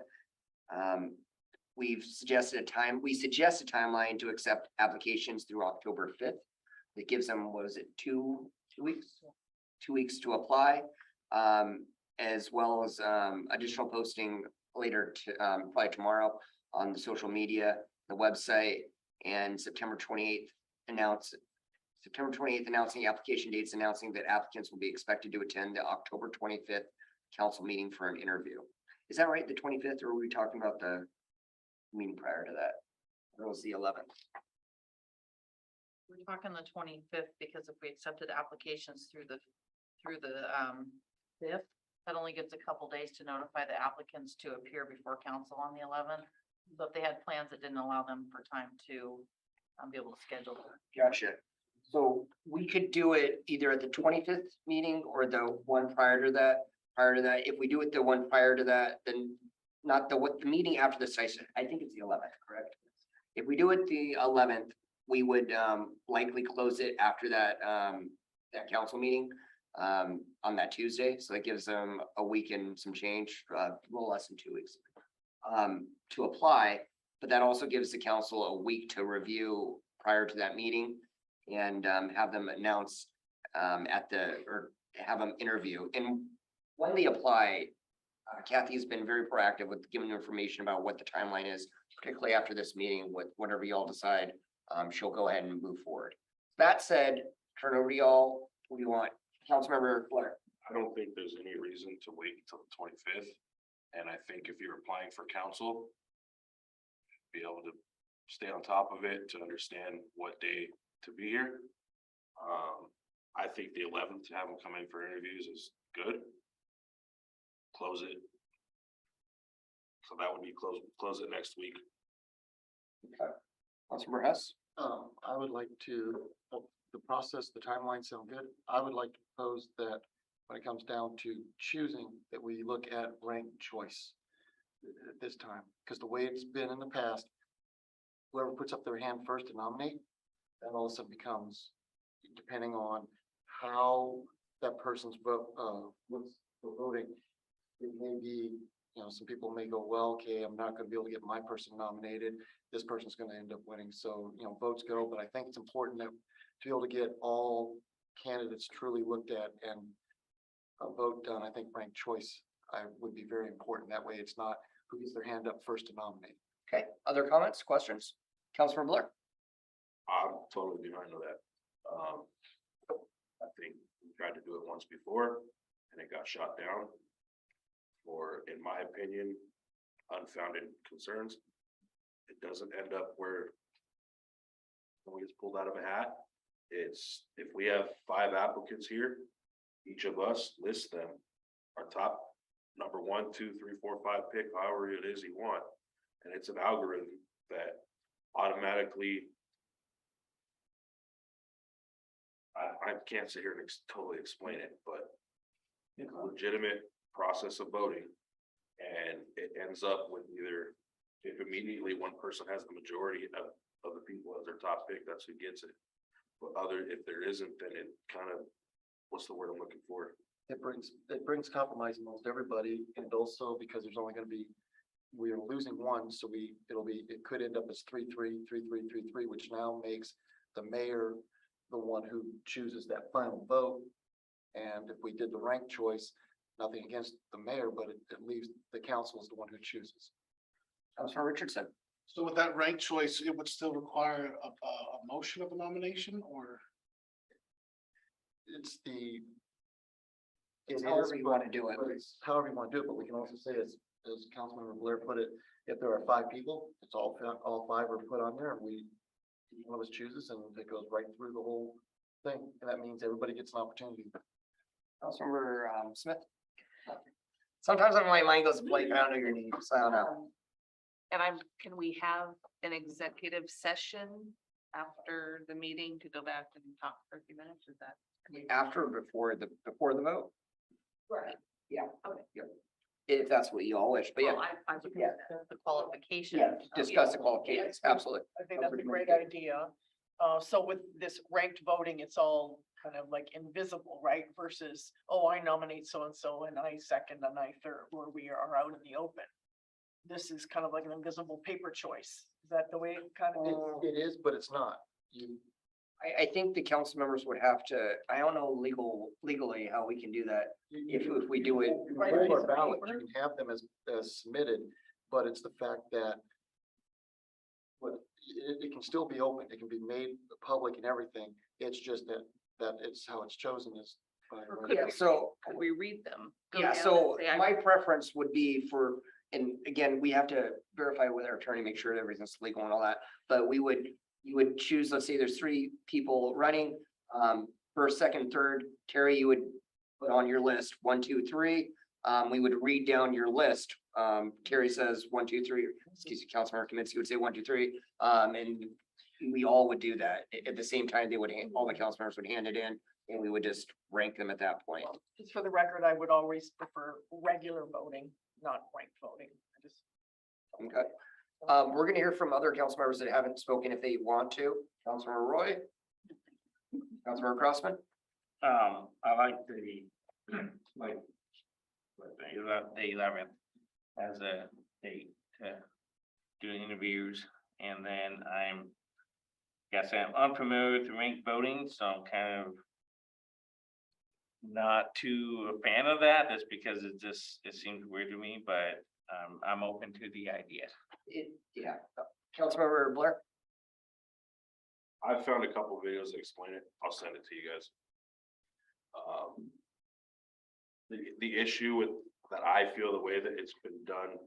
We suggest a timeline to accept applications through October 5th. That gives them, what is it, 2 weeks? 2 weeks to apply, as well as additional posting later to probably tomorrow on the social media, the website, and September 28th announcing application dates, announcing that applicants will be expected to attend the October 25th council meeting for an interview. Is that right? The 25th, or were we talking about the meeting prior to that? Or was the 11th? We're talking the 25th, because if we accepted applications through the 5th, that only gives a couple days to notify the applicants to appear before council on the 11th. So if they had plans, it didn't allow them for time to be able to schedule. Gotcha. So we could do it either at the 25th meeting or the one prior to that. If we do it the one prior to that, then not the meeting after the session. I think it's the 11th, correct? If we do it the 11th, we would likely close it after that council meeting on that Tuesday. So that gives them a week and some change, a little less than 2 weeks to apply. But that also gives the council a week to review prior to that meeting and have them announce or have them interview. And when they apply, Kathy's been very proactive with giving information about what the timeline is, particularly after this meeting, with whatever y'all decide, she'll go ahead and move forward. That said, turn over to y'all. What do you want? Councilmember Blair. I don't think there's any reason to wait until the 25th. And I think if you're applying for council, be able to stay on top of it to understand what day to be here. I think the 11th to have them come in for interviews is good. Close it. So that would be close it next week. Okay. Councilmember Hess. I would like to, the process, the timeline sound good. I would like to propose that when it comes down to choosing, that we look at ranked choice at this time, because the way it's been in the past, whoever puts up their hand first to nominate, then all of a sudden becomes, depending on how that person's voting, it may be, some people may go, well, okay, I'm not gonna be able to get my person nominated. This person's gonna end up winning. So, votes go, but I think it's important that to be able to get all candidates truly looked at and a vote done. I think ranked choice would be very important. That way it's not who gets their hand up first to nominate. Okay, other comments, questions? Councilmember Blair? I'm totally behind with that. I think we tried to do it once before and it got shot down for, in my opinion, unfounded concerns. It doesn't end up where someone gets pulled out of a hat. It's, if we have 5 applicants here, each of us lists them, our top number 1, 2, 3, 4, 5 pick, however it is you want. And it's an algorithm that automatically, I can't sit here and totally explain it, but it's a legitimate process of voting. And it ends up with either, if immediately one person has the majority of the people as their top pick, that's who gets it. But if there isn't, then it kind of, what's the word I'm looking for? It brings compromise amongst everybody, and also because there's only gonna be, we are losing one, so it could end up as 3-3, 3-3, 3-3, which now makes the mayor the one who chooses that final vote. And if we did the ranked choice, nothing against the mayor, but it leaves the council as the one who chooses. Councilmember Richardson? So with that ranked choice, it would still require a motion of a nomination, or? It's the. It's however you want to do it. But it's however you want to do it, but we can also say as Councilmember Blair put it, if there are 5 people, it's all 5 are put on there, and each one of us chooses, and it goes right through the whole thing, and that means everybody gets an opportunity. Councilmember Smith? Sometimes my mind goes blank, I don't know your name, so I don't know. And can we have an executive session after the meeting to go back and talk for a few minutes? Is that? After or before the vote? Right. Yeah. Okay. Yeah. If that's what you all wish, but yeah, Well, I would Yeah. the qualifications. yeah, discuss the qualifications, absolutely. I think that's a great idea. So with this ranked voting, it's all kind of like invisible, right? Versus, oh, I nominate so-and-so and I second and I third, where we are out in the open. This is kind of like an invisible paper choice. Is that the way it kind of is? It is, but it's not. I think the council members would have to, I don't know legally how we can do that. If we do it. You can hold our ballot, you can have them as submitted, but it's the fact that it can still be open, it can be made public and everything. It's just that it's how it's chosen is. Yeah, so, Could we read them? Go yeah, down so and say, my preference would be for, and again, we have to verify with our attorney, make sure everything's legal and all that. But you would choose, let's say there's 3 people running, first, second, third. Terry, you would put on your list 1, 2, 3. We would read down your list. Terry says 1, 2, 3. Excuse me, Councilmember Kaminsky would say 1, 2, 3. And we all would do that at the same time. They would all the council members would hand it in, and we would just rank them at that point. Just for the record, I would always prefer regular voting, not ranked voting. I just. Okay. We're gonna hear from other council members that haven't spoken if they want to. Councilmember Roy. Councilmember Crossman. I like the 11th as a date to do interviews, and then I'm unfamiliar with the ranked voting, so I'm kind of not too a fan of that, just because it seems weird to me, but I'm open to the idea. Yeah. Councilmember Blair. I found a couple of videos that explain it. I'll send it to you guys. The issue with that, I feel the way that it's been done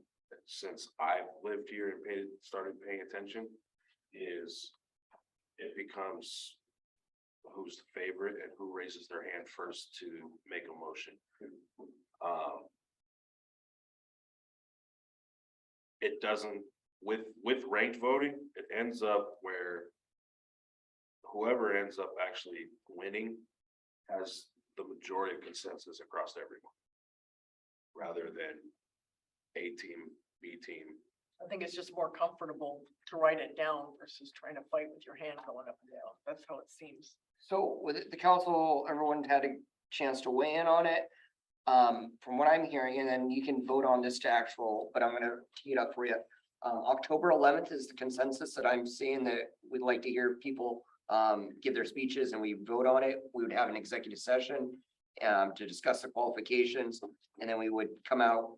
since I've lived here and started paying attention, is it becomes who's the favorite and who raises their hand first to make a motion. It doesn't, with ranked voting, it ends up where whoever ends up actually winning has the majority of consensus across everyone, rather than A team, B team. I think it's just more comfortable to write it down versus trying to fight with your hand going up and down. That's how it seems. So with the council, everyone had a chance to weigh in on it. From what I'm hearing, and then you can vote on this to actual, but I'm gonna tee it up for you. October 11th is the consensus that I'm seeing, that we'd like to hear people give their speeches and we vote on it. We would have an executive session. to discuss the qualifications. And then we would come out,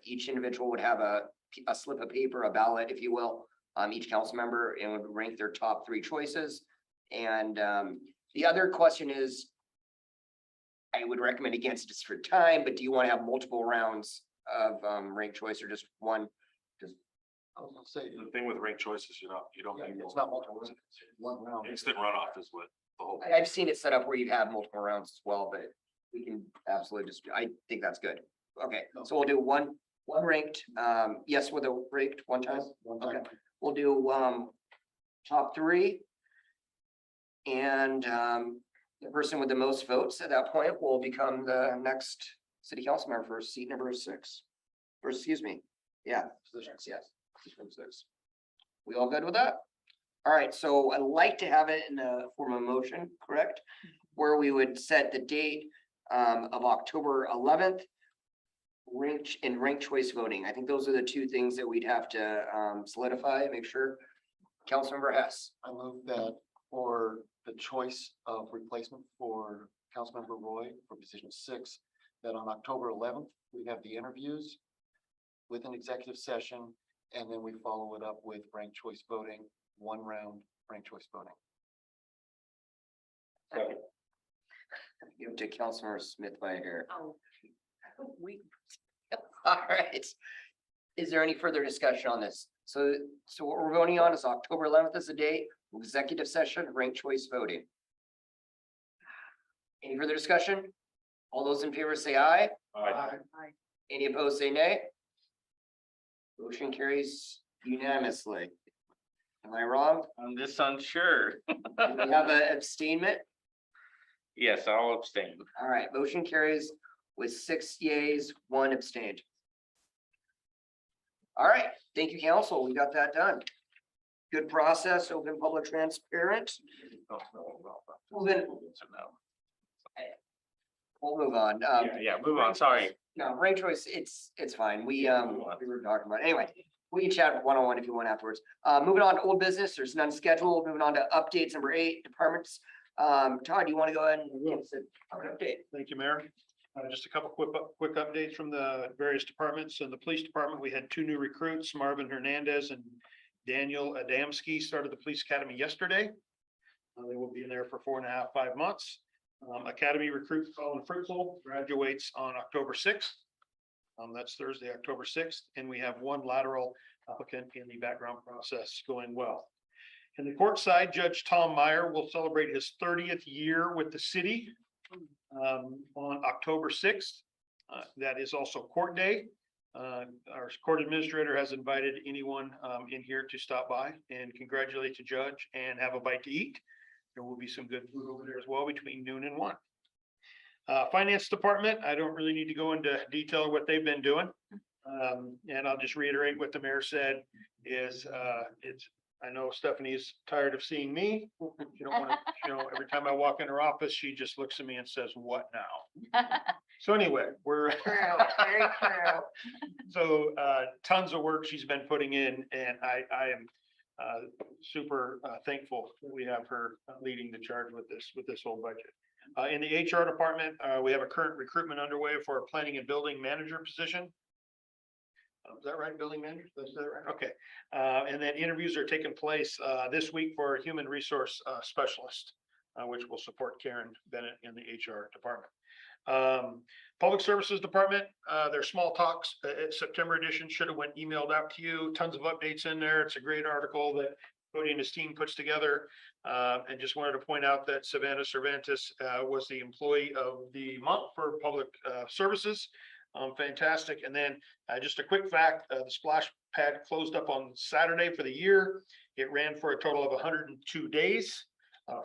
each individual would have a slip of paper, a ballot, if you will, each council member, and would rank their top 3 choices. And the other question is, I would recommend against just for time, but do you want to have multiple rounds of ranked choice or just one? I was gonna say, The thing with ranked choices, you don't. yeah, need it's not multiple, it's one round. Instant runoff is what the whole. I've seen it set up where you have multiple rounds as well, but we can absolutely just, I think that's good. Okay, so we'll do one ranked, yes, with a ranked one time. Okay, we'll do, top 3. And, the person with the most votes at that point will become the next city council member for seat number 6. Or excuse me, yeah, positions, yes. Position 6. We all good with that? All right, so I'd like to have it in the form of motion, correct? Where we would set the date of October 11th. Ranked choice voting. I think those are the 2 things that we'd have to solidify, make sure. Councilmember Hess. I move that for the choice of replacement for Councilmember Roy for position 6, that on October 11th, we have the interviews with an executive session, and then we follow it up with ranked choice voting, 1 round ranked choice voting. Give it to Councilmember Smith by hair. Oh. We, All right. Is there any further discussion on this? So what we're voting on is October 11th is the date, executive session, ranked choice voting. Any further discussion? All those in favor say aye. Any opposed say nay. Motion carries unanimously. Am I wrong? I'm just unsure. Do we have an abstainment? Yes, I'll abstain. All right, motion carries with 6 yeas, 1 abstained. All right, thank you, council. We got that done. Good process, open, public, transparent. Moving, we'll move on. Yeah, move on, sorry. No, ranked choice, it's fine. We were talking about, it. Anyway, we can chat one-on-one if you want afterwards. Moving on to old business, there's none scheduled. Moving on to updates, number 8, departments. Todd, do you want to go ahead and give us an update? Thank you, Mayor. Just a couple quick updates from the various departments. In the police department, we had 2 new recruits, Marvin Hernandez and Daniel Adamski, started the police academy yesterday. They will be in there for 4.5, 5 months. Academy recruit Colin Fritzl graduates on October 6th. That's Thursday, October 6th, and we have 1 lateral applicant in the background process going well. In the court side, Judge Tom Meyer will celebrate his 30th year with the city on October 6th. That is also court day. Our court administrator has invited anyone in here to stop by and congratulate the judge and have a bite to eat. There will be some good food over there as well between noon and 1. Finance department, I don't really need to go into detail of what they've been doing. And I'll just reiterate what the mayor said is I know Stephanie's tired of seeing me. You don't want to, every time I walk in her office, she just looks at me and says, "What now?" So anyway, we're very true. so tons of work she's been putting in, and I am super thankful that we have her leading the charge with this whole budget. In the HR department, we have a current recruitment underway for a planning and building manager position. Is that right, building manager? Is that right? Okay. And then interviews are taking place this week for a human resource specialist, which will support Karen Bennett in the HR department. Public Services Department, their small talks, September edition should have went emailed out to you. Tons of updates in there. It's a great article that Cody and his team puts together. And just wanted to point out that Savannah Cervantes was the employee of the month for public services. Fantastic. And then just a quick fact, the splash pad closed up on Saturday for the year. It ran for a total of 102 days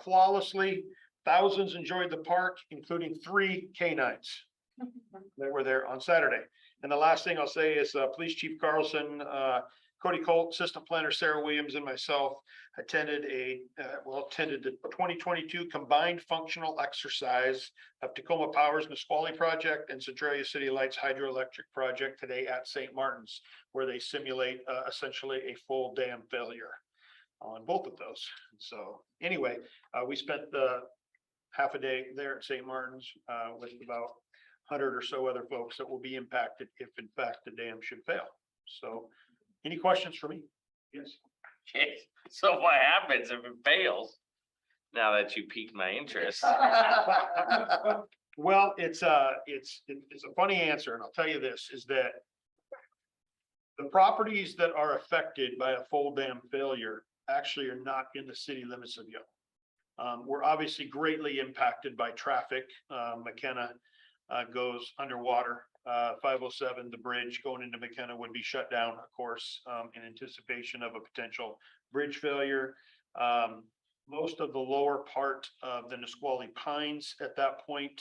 flawlessly. Thousands enjoyed the park, including 3 canines that were there on Saturday. And the last thing I'll say is Police Chief Carlson, Cody Colt, Assistant Planner Sarah Williams, and myself attended the 2022 combined functional exercise of Tacoma Power's Nisqually project and Centralia City Lights hydroelectric project today at St. Martin's, where they simulate essentially a full dam failure on both of those. So anyway, we spent the half a day there at St. Martin's, with about 100 or so other folks that will be impacted if in fact the dam should fail. So any questions for me? Yes. Okay, so what happens if it fails? Now that you piqued my interest. Well, it's a funny answer, and I'll tell you this, is that the properties that are affected by a full dam failure actually are not in the city limits of Yelm. We're obviously greatly impacted by traffic. McKenna goes underwater. 507, the bridge going into McKenna would be shut down, of course, in anticipation of a potential bridge failure. Most of the lower part of the Nisqually Pines at that point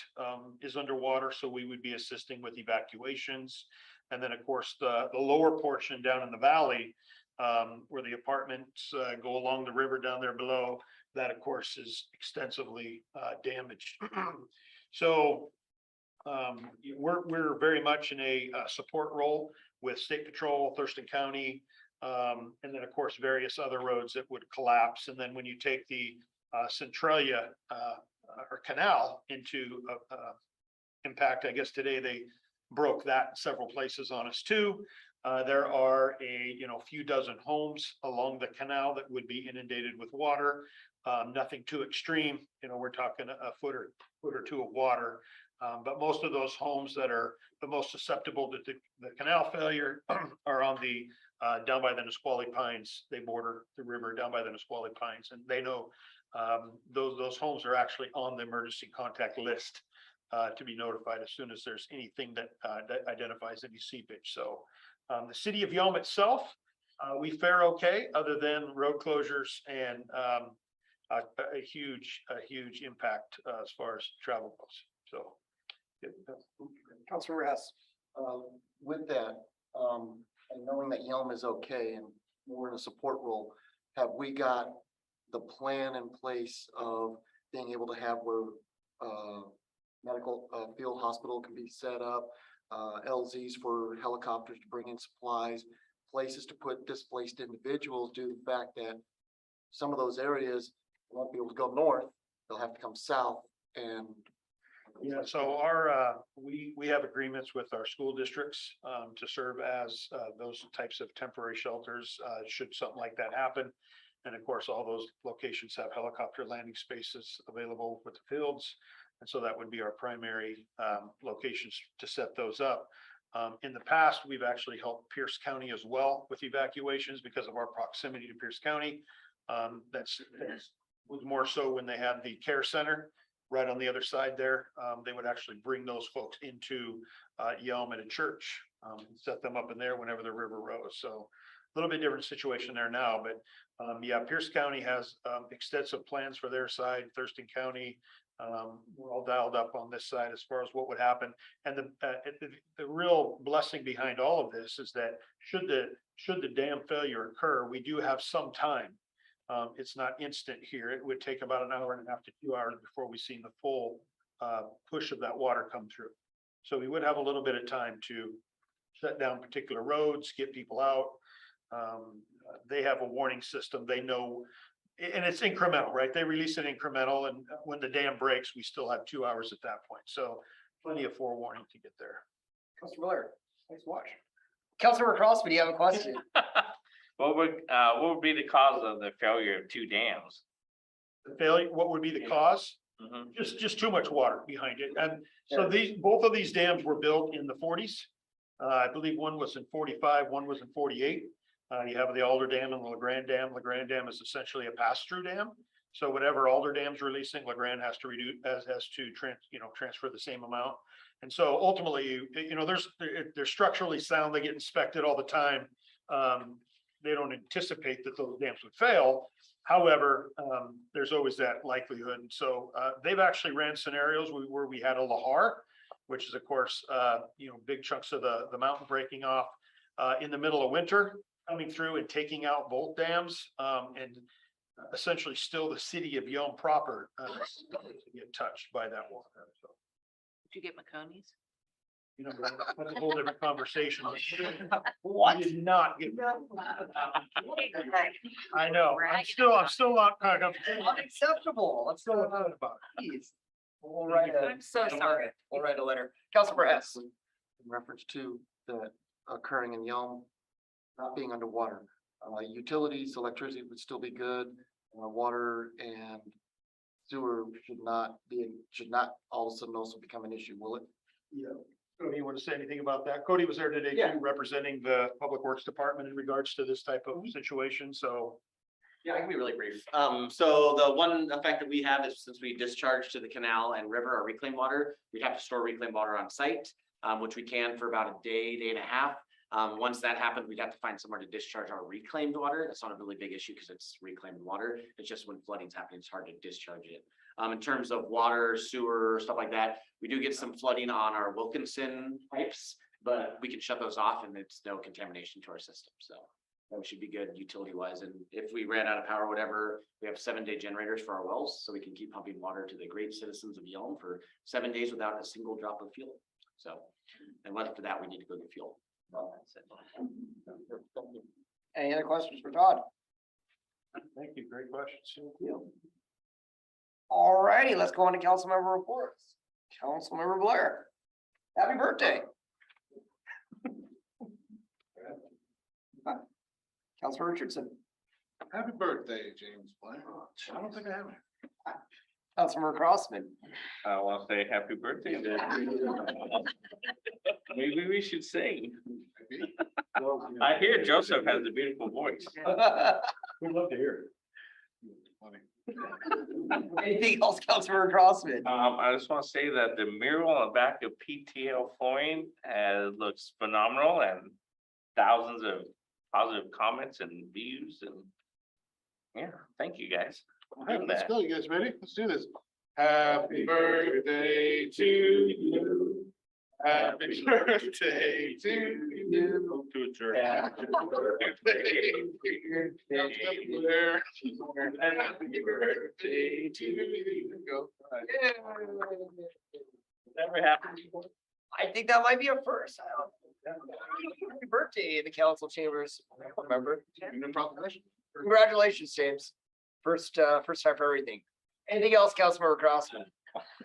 is underwater, so we would be assisting with evacuations. And then, of course, the lower portion down in the valley, where the apartments go along the river down there below, that of course is extensively damaged. So we're very much in a support role with State Patrol, Thurston County, and then of course various other roads that would collapse. And then when you take the Centralia or canal into impact, I guess today they broke that in several places on us too. There are a few dozen homes along the canal that would be inundated with water. Nothing too extreme, we're talking a foot or two of water. But most of those homes that are the most susceptible to the canal failure are on the down by the Nisqually Pines. They border the river down by the Nisqually Pines, and they know those homes are actually on the emergency contact list to be notified as soon as there's anything that identifies any seepage. So the city of Yelm itself, we fare okay, other than road closures and a huge impact as far as travel goes. So. Councilor Hess. With that, and knowing that Yelm is okay and we're in a support role, have we got the plan in place of being able to have where medical field hospital can be set up, LZs for helicopters to bring in supplies, places to put displaced individuals due to the fact that some of those areas won't be able to go north, they'll have to come south and. Yeah, so we have agreements with our school districts to serve as those types of temporary shelters should something like that happen. And of course, all those locations have helicopter landing spaces available with the fields. And so that would be our primary locations to set those up. In the past, we've actually helped Pierce County as well with evacuations because of our proximity to Pierce County. That's was more so when they had the care center right on the other side there. They would actually bring those folks into Yelm at a church, set them up in there whenever the river rose. So a little bit different situation there now, but yeah, Pierce County has extensive plans for their side. Thurston County, we're all dialed up on this side as far as what would happen. And the real blessing behind all of this is that should the dam failure occur, we do have some time. It's not instant here. It would take about an hour and a half to 2 hours before we see the full push of that water come through. So we would have a little bit of time to shut down particular roads, get people out. They have a warning system. They know, and it's incremental, right? They release an incremental, and when the dam breaks, we still have 2 hours at that point. So plenty of forewarning to get there. Councilor Miller, thanks for watching. Councilor Crosby, do you have a question? What would be the cause of the failure of two dams? The failure, what would be the cause? Mhm. Just too much water behind it. And so both of these dams were built in the 40s. I believe one was in 45, one was in 48. You have the Alder Dam and the LeGrand Dam. LeGrand Dam is essentially a pass-through dam. So whatever Alder Dam's releasing, LeGrand has to reduce, has to transfer the same amount. And so ultimately, they're structurally sound. They get inspected all the time. They don't anticipate that those dams would fail. However, there's always that likelihood. And so they've actually ran scenarios where we had a lahar, which is of course, big chunks of the mountain breaking off in the middle of winter, coming through and taking out both dams, and essentially still the city of Yelm proper to get touched by that water. So. Did you get McConey's? You know, that's a whole different conversation. What? I did not get. I know, I'm still not kind of. Unacceptable. Let's Still go. upset about it. Please. We'll write a. I'm so sorry. We'll write a letter. Councilmember Hess. In reference to that occurring in Yelm, not being underwater. Utilities, electricity would still be good, water and sewer should not all of a sudden also become an issue, will it? Yeah. Cody, you want to say anything about that? Cody was there today Yeah. too, representing the Public Works Department in regards to this type of situation, so. Yeah, I can be really brief. So the one effect that we have is since we discharge to the canal and river or reclaimed water, we have to store reclaimed water on site, which we can for about a day, day and a half. Once that happens, we'd have to find somewhere to discharge our reclaimed water. That's not a really big issue because it's reclaimed water. It's just when flooding's happening, it's hard to discharge it. In terms of water, sewer, stuff like that, we do get some flooding on our Wilkinson pipes, but we can shut those off and it's no contamination to our system. So that should be good utility wise. And if we ran out of power, whatever, we have 7-day generators for our wells, so we can keep pumping water to the great citizens of Yelm for 7 days without a single drop of fuel. So, and after that, we need to go get fuel. That's it. Any other questions for Todd? Thank you, great questions. Thank you. All righty, let's go on to council member reports. Councilmember Blair. Happy birthday. Councilor Richardson. Happy birthday, James Blaine. I don't think I have it. Councilmember Crossman. I want to say happy birthday. Maybe we should sing. Maybe. I hear Joseph has a beautiful voice. We'd love to hear Funny. Anything else, Councilmember Crossman? I just want to say that the mural on the back of PTL flooring looks phenomenal and thousands of positive comments and views and yeah, thank you guys. All right, let's go. You guys ready? Let's do this. Happy birthday to you. Happy birthday to you. To adjourn. Happy birthday, Councilmember Blair. Happy birthday to you. Go. Never happened before. I think that might be a first. I don't know. Happy birthday in the council chambers, remember? New proclamation. Congratulations, James. First time for everything. Anything else, Councilmember Crossman?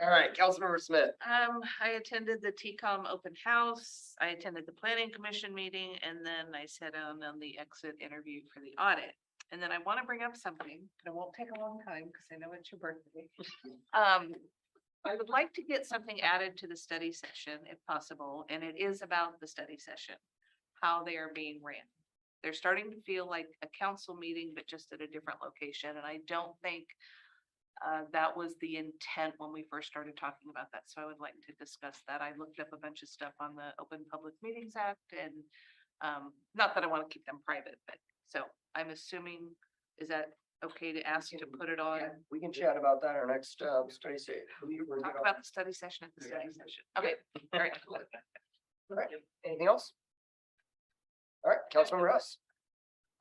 All right, Councilmember Smith. I attended the TCOM open house. I attended the planning commission meeting and then I sat down on the exit interview for the audit. And then I want to bring up something, but it won't take a long time because I know it's your birthday. I would like to get something added to the study session if possible, and it is about the study session, how they are being ran. They're starting to feel like a council meeting, but just at a different location, and I don't think that was the intent when we first started talking about that, so I would like to discuss that. I looked up a bunch of stuff on the Open Public Meetings Act, and not that I want to keep them private, but so I'm assuming, is that okay to ask to put it on? We can chat about that in our next study session. Talk about the study session at the study session. Okay, all right. All right, anything else? All right, Councilmember Russ.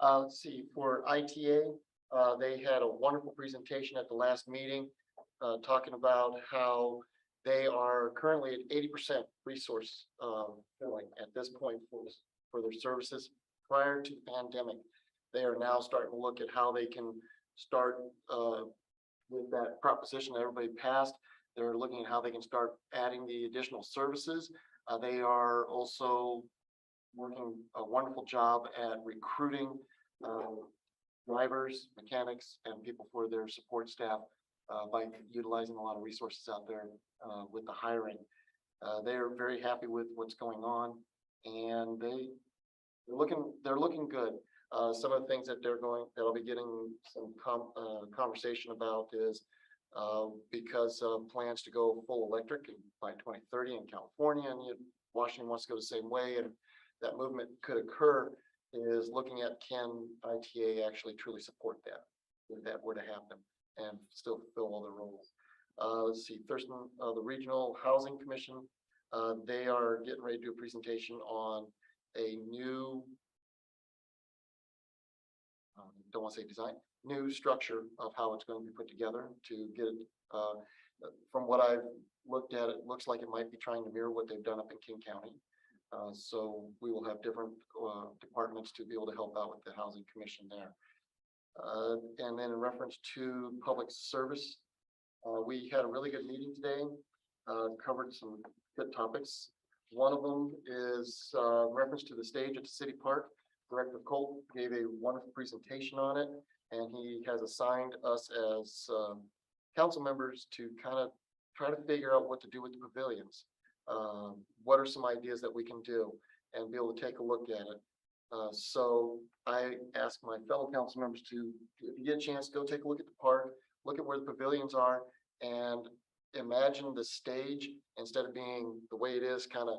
Let's see, for ITA, they had a wonderful presentation at the last meeting, talking about how they are currently at 80% resource filling at this point for their services. Prior to the pandemic, they are now starting to look at how they can start with that proposition that everybody passed. They're looking at how they can start adding the additional services. They are also working a wonderful job at recruiting drivers, mechanics, and people for their support staff by utilizing a lot of resources out there with the hiring. They are very happy with what's going on, and they're looking good. Some of the things that I'll be getting some conversation about is because of plans to go full electric by 2030 in California, and Washington wants to go the same way, and that movement could occur, is looking at can ITA actually truly support that, if that were to happen, and still fulfill all the roles. Let's see, Thurston, the Regional Housing Commission, they are getting ready to do a presentation on a new, don't want to say design, new structure of how it's going to be put together to get it from what I've looked at, it looks like it might be trying to mirror what they've done up in King County. So we will have different departments to be able to help out with the housing commission there. And then in reference to public service, we had a really good meeting today, covered some good topics. One of them is reference to the stage at the city park. Director Colt gave a wonderful presentation on it, and he has assigned us as council members to kind of try to figure out what to do with the pavilions. What are some ideas that we can do and be able to take a look at it. So I asked my fellow council members to, if you get a chance, go take a look at the park, look at where the pavilions are, and imagine the stage, instead of being the way it is, kind of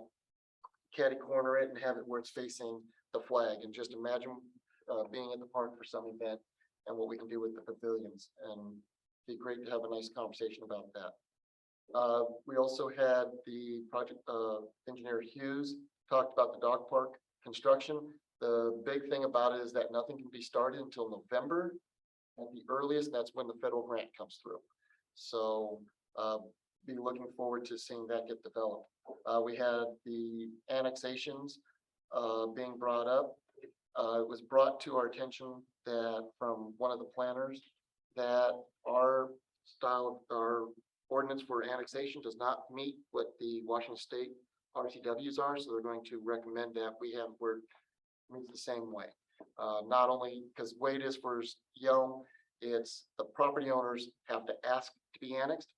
catty corner it and have it where it's facing the flag, and just imagine being in the park for some event and what we can do with the pavilions, and it'd be great to have a nice conversation about that. We also had the project engineer Hughes talked about the dog park construction. The big thing about it is that nothing can be started until November at the earliest. That's when the federal grant comes through. So be looking forward to seeing that get developed. We had the annexations being brought up. It was brought to our attention that from one of the planners that our ordinance for annexation does not meet what the Washington State RCWs are, so they're going to recommend that we have where it meets the same way. Not only because the way it is for Yelm, it's the property owners have to ask to be annexed.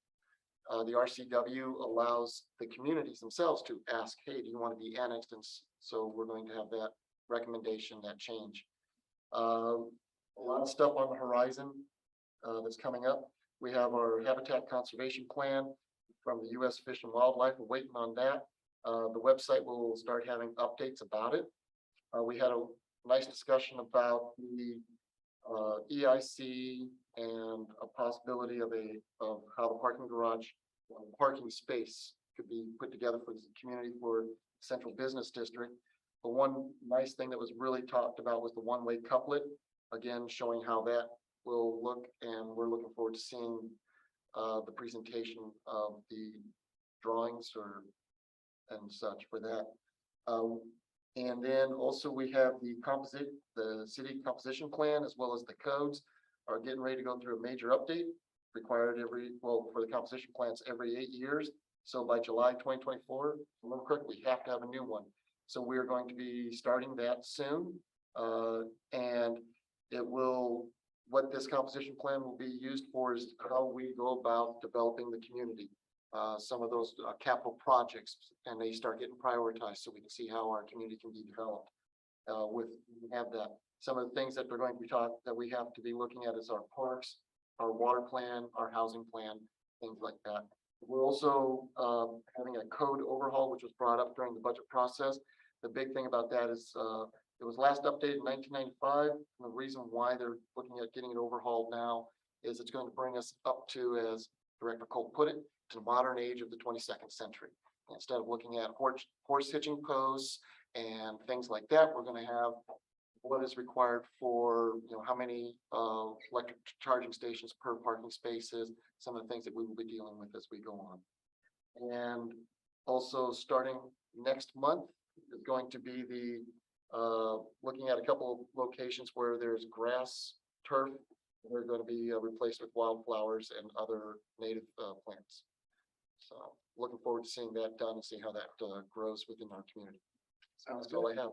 The RCW allows the communities themselves to ask, hey, do you want to be annexed? And so we're going to have that recommendation, that change. A lot of stuff on the horizon that's coming up. We have our habitat conservation plan from the U.S. Fish and Wildlife. We're waiting on that. The website will start having updates about it. We had a nice discussion about the EIC and a possibility of how the parking garage, parking space could be put together for the community for central business district. The one nice thing that was really talked about was the one-way couplet, again, showing how that will look, and we're looking forward to seeing the presentation of the drawings and such for that. And then also we have the city composition plan, as well as the codes are getting ready to go through a major update required for the composition plans every 8 years. So by July 2024, remember correctly, we have to have a new one. So we're going to be starting that soon. And what this composition plan will be used for is how we go about developing the community. Some of those capital projects, and they start getting prioritized so we can see how our community can be developed. We have that. Some of the things that they're going to be that we have to be looking at is our parks, our water plan, our housing plan, things like that. We're also having a code overhaul, which was brought up during the budget process. The big thing about that is it was last updated in 1995. And the reason why they're looking at getting it overhauled now is it's going to bring us up to, as Director Colt put it, to the modern age of the 22nd century. Instead of looking at horse hitching posts and things like that, we're going to have what is required for, how many electric charging stations per parking spaces, some of the things that we will be dealing with as we go on. And also starting next month is going to be the looking at a couple of locations where there's grass, turf. They're going to be replaced with wildflowers and other native plants. So looking forward to seeing that done and see how that grows within our community. Sounds That's all I have.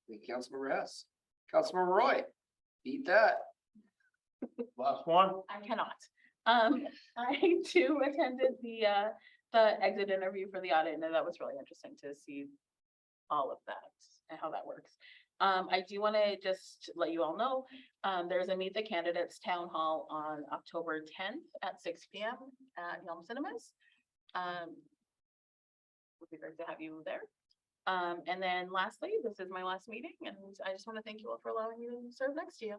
Thank you, Councilmember Hess. Councilmember Roy, beat that. Last one. I cannot. I too attended the exit interview for the audit, and that was really interesting to see all of that and how that works. I do want to just let you all know, there's a Meet the Candidates Town Hall on October 10th at 6 p.m. at Yelm Cinemas. Would be great to have you there. And then lastly, this is my last meeting, and I just want to thank you all for allowing me to serve next to you.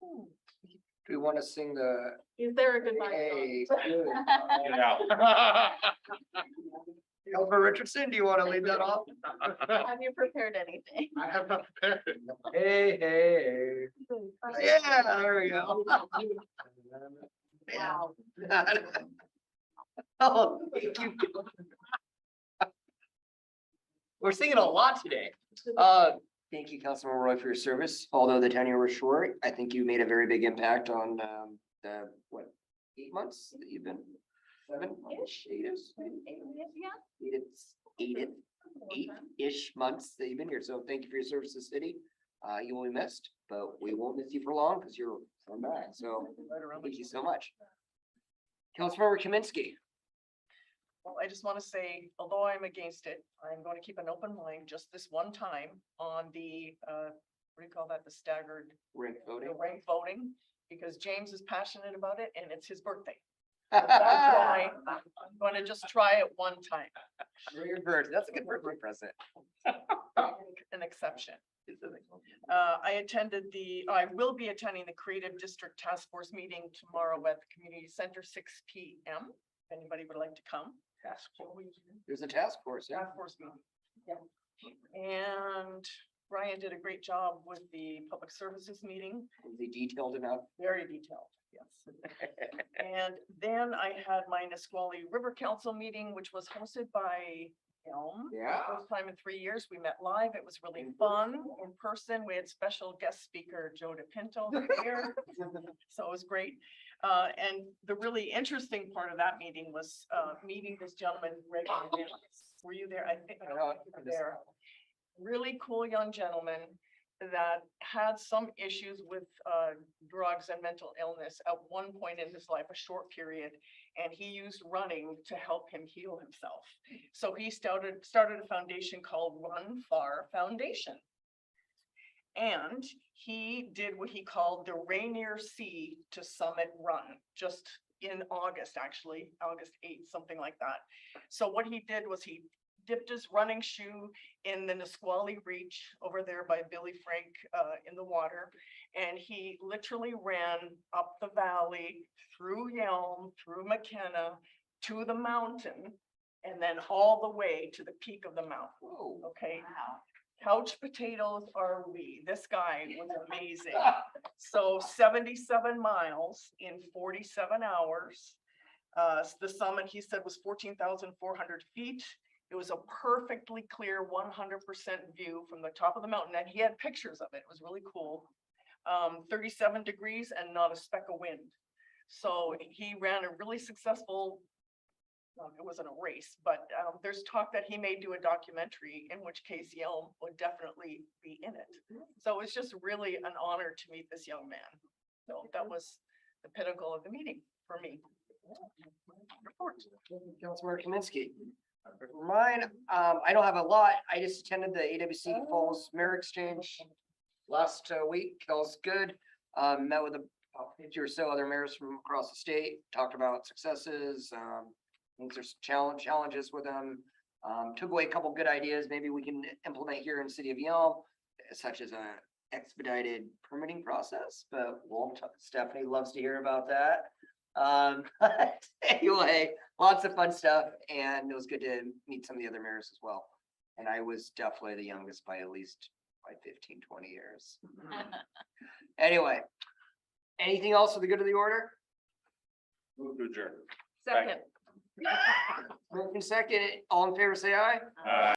Do we want to sing the? Is there a goodbye Hey, song? good. Yeah. Councilmember Richardson, do you want to lead that off? Have you prepared anything? I have not prepared it. Hey, hey. Yeah, there we go. Wow. Oh, thank you. We're singing a lot today. Thank you, Councilman Roy, for your service. Although the tenure was short, I think you made a very big impact on the, what, 8 months that you've been? 7-ish, 8-ish? Eight-ish months that you've been here. So thank you for your service to the city. You will be missed, but we won't miss you for long because you're from back. So thank you so much. Councilmember Kaminsky. Well, I just want to say, although I'm against it, I'm going to keep an open mind just this one time on the, what do you call that, the staggered, Ranked the voting. ranked voting, because James is passionate about it and it's his birthday. So that's why I'm going to just try it one time, Your bird. That's a good birthday present. an exception. I will be attending the Creative District Task Force meeting tomorrow at the Community Center, 6 p.m. If anybody would like to come. Task force. There's a task force, yeah. Task Force meeting. Yeah. And Brian did a great job with the Public Services meeting, Was he detailed enough? very detailed, yes. And then I had my Nisqually River Council meeting, which was hosted by Yelm. Yeah. First time in 3 years. We met live. It was really fun in person. We had special guest speaker Joe DePinto here. So it was great. And the really interesting part of that meeting was meeting this gentleman regularly. Were you there? I think you were there. Really cool young gentleman that had some issues with drugs and mental illness at one point in his life, a short period, and he used running to help him heal himself. So he started a foundation called Run Far Foundation. And he did what he called the Rainier Sea to Summit Run, just in August, actually, August 8th, something like that. So what he did was he dipped his running shoe in the Nisqually Reach over there by Billy Frank in the water. And he literally ran up the valley, through Yelm, through McKenna, to the mountain, and then all the way to the peak of the mountain. Whoa. Okay. Couch potatoes are we. This guy was amazing. So 77 miles in 47 hours. The summit, he said, was 14,400 feet. It was a perfectly clear 100% view from the top of the mountain, and he had pictures of it. It was really cool. 37 degrees and not a speck of wind. So he ran a really successful, it wasn't a race, but there's talk that he may do a documentary, in which case Yelm would definitely be in it. So it's just really an honor to meet this young man. So that was the pinnacle of the meeting for me. Report. Councilmember Kaminsky. For mine, I don't have a lot. I just attended the AWC Falls Mayor Exchange last week. That was good. Met with 50 or so other mayors from across the state, talked about successes. I think there's challenges with them. Took away a couple good ideas maybe we can implement here in the city of Yelm, such as a expedited permitting process, but Stephanie loves to hear about that. But anyway, lots of fun stuff, and it was good to meet some of the other mayors as well. And I was definitely the youngest by at least 15, 20 years. Anyway, anything else for the good of the order? Move to adjourn. Second. Moving second, all in favor, say aye.